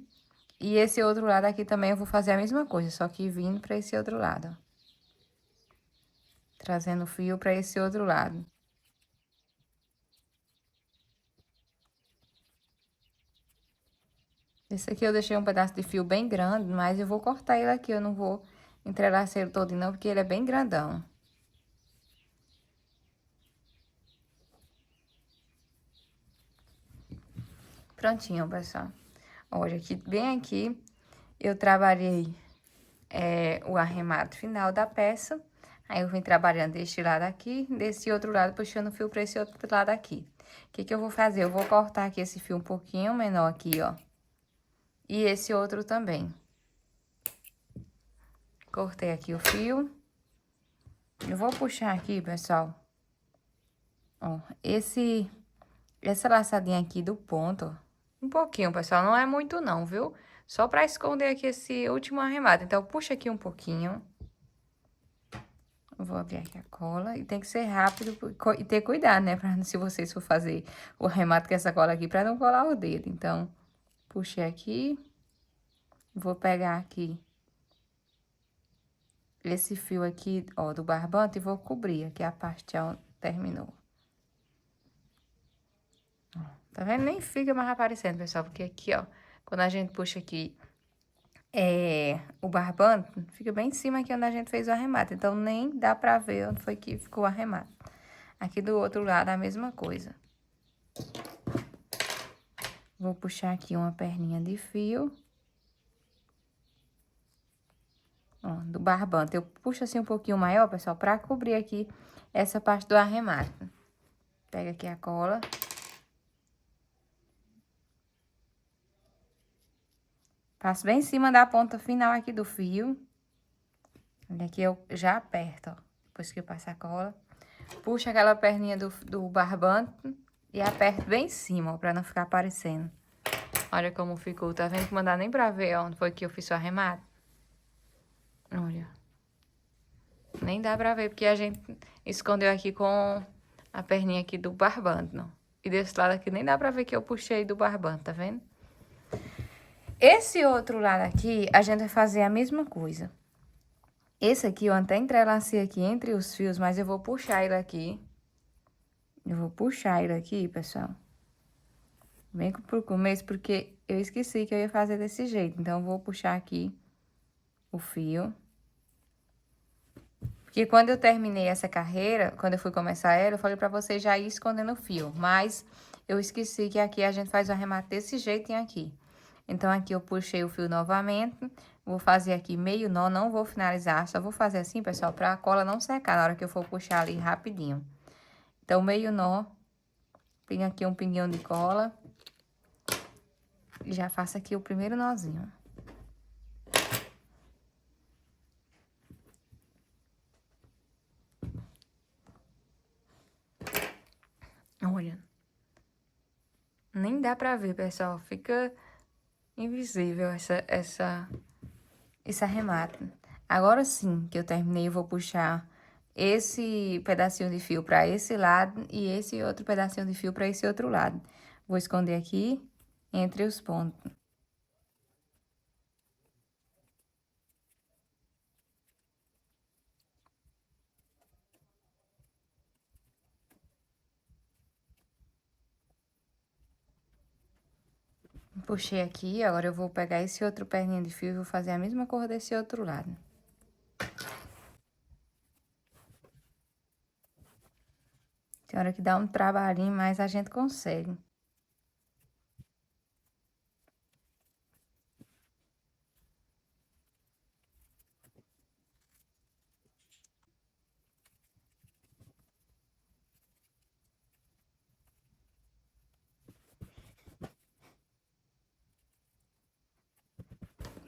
E esse outro lado aqui também eu vou fazer a mesma coisa, só que vindo pra esse outro lado, ó. Trazendo o fio pra esse outro lado. Esse aqui eu deixei um pedaço de fio bem grande, mas eu vou cortar ele aqui, eu não vou entrelaçar ele todo não, porque ele é bem grandão. Prontinho, pessoal. Olha, aqui, bem aqui, eu trabalhei o arremate final da peça. Aí, eu vim trabalhando deste lado aqui, desse outro lado, puxando o fio pra esse outro lado aqui. O que que eu vou fazer? Eu vou cortar aqui esse fio um pouquinho menor aqui, ó. E esse outro também. Cortei aqui o fio. Eu vou puxar aqui, pessoal. Ó, essa laçadinha aqui do ponto, ó. Um pouquinho, pessoal, não é muito não, viu? Só pra esconder aqui esse último arremate. Então, puxa aqui um pouquinho. Vou abrir aqui a cola. E tem que ser rápido e ter cuidado, né? Pra, se vocês for fazer o arremate com essa cola aqui, pra não colar o dedo. Então, puxei aqui. Vou pegar aqui esse fio aqui, ó, do barbante e vou cobrir aqui a parte onde terminou. Ó, tá vendo? Nem fica mais aparecendo, pessoal, porque aqui, ó, quando a gente puxa aqui o barbante, fica bem em cima aqui onde a gente fez o arremate. Então, nem dá pra ver onde foi que ficou o arremate. Aqui do outro lado, a mesma coisa. Vou puxar aqui uma perninha de fio. Ó, do barbante. Eu puxo assim um pouquinho maior, pessoal, pra cobrir aqui essa parte do arremate. Pega aqui a cola. Passo bem em cima da ponta final aqui do fio. Olha aqui, eu já aperto, ó. Depois que eu passo a cola. Puxo aquela perninha do barbante e aperto bem em cima, ó, pra não ficar aparecendo. Olha como ficou, tá vendo que não dá nem pra ver onde foi que eu fiz o arremate? Olha. Nem dá pra ver, porque a gente escondeu aqui com a perninha aqui do barbante, não. E desse lado aqui nem dá pra ver que eu puxei do barbante, tá vendo? Esse outro lado aqui, a gente vai fazer a mesma coisa. Esse aqui, eu até entrelacei aqui entre os fios, mas eu vou puxar ele aqui. Eu vou puxar ele aqui, pessoal. Bem pro começo, porque eu esqueci que eu ia fazer desse jeito. Então, eu vou puxar aqui o fio. Porque quando eu terminei essa carreira, quando eu fui começar ela, eu falei pra vocês já ir escondendo o fio. Mas eu esqueci que aqui a gente faz o arremate desse jeitinho aqui. Então, aqui eu puxei o fio novamente. Vou fazer aqui meio nó, não vou finalizar. Só vou fazer assim, pessoal, pra cola não secar na hora que eu for puxar ali rapidinho. Então, meio nó. Tenho aqui um pinguinho de cola. E já faço aqui o primeiro nozinho. Olha. Nem dá pra ver, pessoal. Fica invisível esse arremate. Agora sim que eu terminei, eu vou puxar esse pedacinho de fio pra esse lado e esse outro pedacinho de fio pra esse outro lado. Vou esconder aqui entre os pontos. Puxei aqui, agora eu vou pegar esse outro perninho de fio e vou fazer a mesma cor desse outro lado. Tem hora que dá um trabalhinho, mas a gente consegue.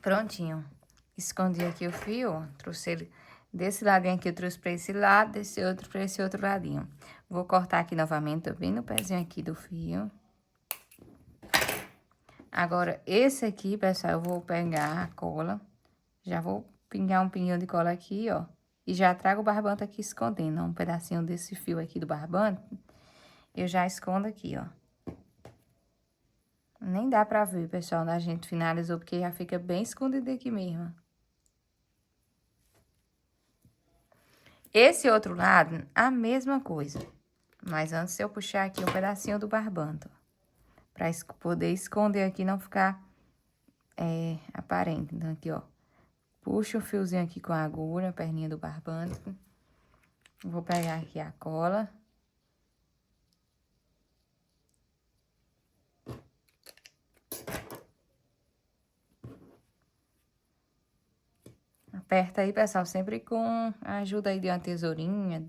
Prontinho. Escondi aqui o fio, ó. Trouxe ele desse ladinho aqui, eu trouxe pra esse lado, desse outro pra esse outro ladinho. Vou cortar aqui novamente, bem no pezinho aqui do fio. Agora, esse aqui, pessoal, eu vou pegar a cola. Já vou pingar um pinguinho de cola aqui, ó. E já trago o barbante aqui escondendo, ó. Um pedacinho desse fio aqui do barbante. Eu já escondo aqui, ó. Nem dá pra ver, pessoal, onde a gente finalizou, porque já fica bem escondido aqui mesmo. Esse outro lado, a mesma coisa. Mas antes eu puxar aqui um pedacinho do barbante, ó. Pra poder esconder aqui e não ficar aparente. Então, aqui, ó. Puxo o fiozinho aqui com a agulha, a perninha do barbante. Vou pegar aqui a cola. Aperta aí, pessoal, sempre com a ajuda aí de uma tesourinha,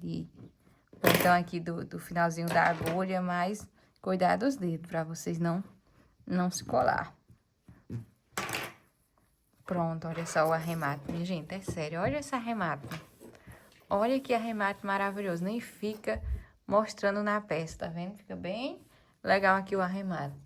ou então aqui do finalzinho da agulha, mas cuidar dos dedos, pra vocês não se colar. Pronto, olha só o arremate, minha gente, é sério, olha esse arremate. Olha que arremate maravilhoso, nem fica mostrando na peça, tá vendo? Fica bem legal aqui o arremate.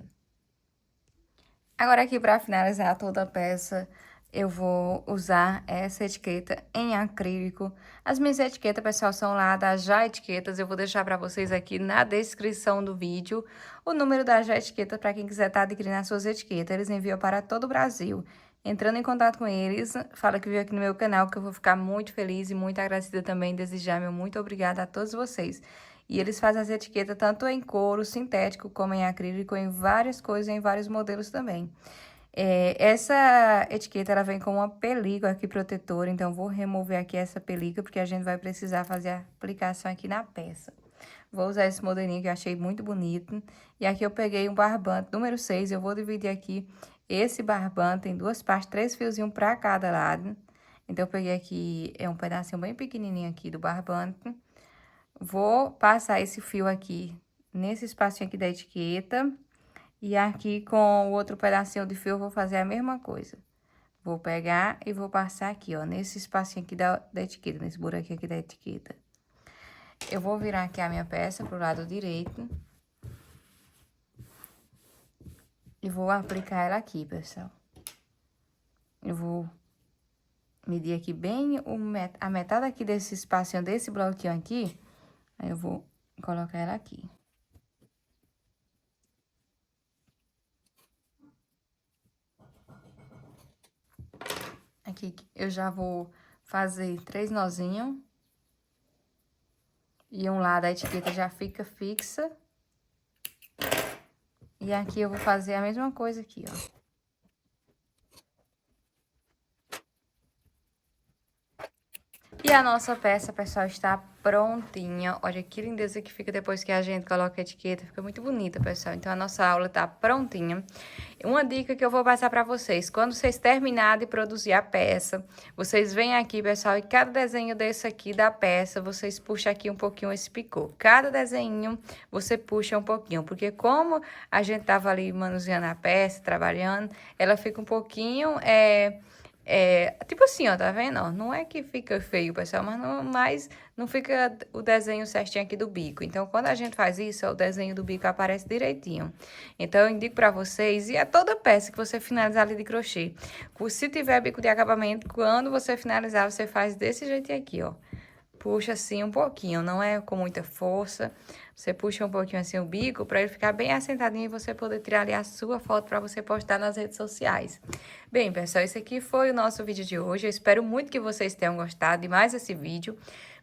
Agora aqui pra finalizar toda a peça, eu vou usar essa etiqueta em acrílico. As minhas etiquetas, pessoal, são lá da Já Etiquetas. Eu vou deixar para vocês aqui na descrição do vídeo o número da Já Etiqueta para quem quiser estar adquirindo as suas etiquetas. Eles enviam para todo o Brasil. Entrando em contato com eles, fala que veio aqui no meu canal, que eu vou ficar muito feliz e muito agradecida também. Desejar meu muito obrigada a todos vocês. E eles fazem as etiquetas tanto em couro sintético como em acrílico, em várias coisas, em vários modelos também. Essa etiqueta, ela vem com uma película aqui protetora, então vou remover aqui essa película, porque a gente vai precisar fazer a aplicação aqui na peça. Vou usar esse modelinho que eu achei muito bonito. E aqui eu peguei um barbante número 6, eu vou dividir aqui esse barbante em duas partes, 3 fiozinhos pra cada lado. Então, eu peguei aqui, um pedacinho bem pequenininho aqui do barbante. Vou passar esse fio aqui, nesse espacinho aqui da etiqueta. E aqui com o outro pedacinho de fio eu vou fazer a mesma coisa. vou pegar e vou passar aqui, ó, nesse espacinho aqui da etiqueta, nesse buraquinho aqui da etiqueta. Eu vou virar aqui a minha peça pro lado direito. E vou aplicar ela aqui, pessoal. Eu vou medir aqui bem a metade aqui desse espacinho, desse bloquinho aqui. Aí eu vou colocar ela aqui. Aqui eu já vou fazer 3 nozinhos. E um lado a etiqueta já fica fixa. E aqui eu vou fazer a mesma coisa aqui, ó. E a nossa peça, pessoal, está prontinha. Olha que lindeza que fica depois que a gente coloca a etiqueta. Fica muito bonita, pessoal. Então, a nossa aula está prontinha. Uma dica que eu vou passar para vocês. Quando vocês terminarem de produzir a peça, vocês vêm aqui, pessoal, e cada desenho desse aqui da peça, vocês puxam aqui um pouquinho esse picô. Cada desenho, você puxa um pouquinho. Porque como a gente tava ali manuseando a peça, trabalhando, ela fica um pouquinho... tipo assim, ó, tá vendo? Ó, não é que fica feio, pessoal, mas não fica o desenho certinho aqui do bico. Então, quando a gente faz isso, ó, o desenho do bico aparece direitinho. Então, eu indico pra vocês, e é toda peça que você finalizar ali de crochê. Se tiver bico de acabamento, quando você finalizar, você faz desse jeitinho aqui, ó. Puxa assim um pouquinho, não é com muita força. Você puxa um pouquinho assim o bico para ele ficar bem assentadinho e você poder tirar ali a sua foto para você postar nas redes sociais. Bem, pessoal, esse aqui foi o nosso vídeo de hoje. Eu espero muito que vocês tenham gostado de mais esse vídeo.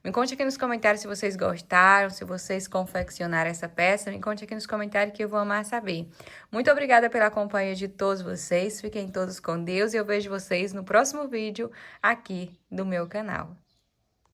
Me conte aqui nos comentários se vocês gostaram, se vocês confeccionaram essa peça. Me conte aqui nos comentários que eu vou amar saber. Muito obrigada pela companhia de todos vocês. Fiquem todos com Deus e eu vejo vocês no próximo vídeo aqui do meu canal.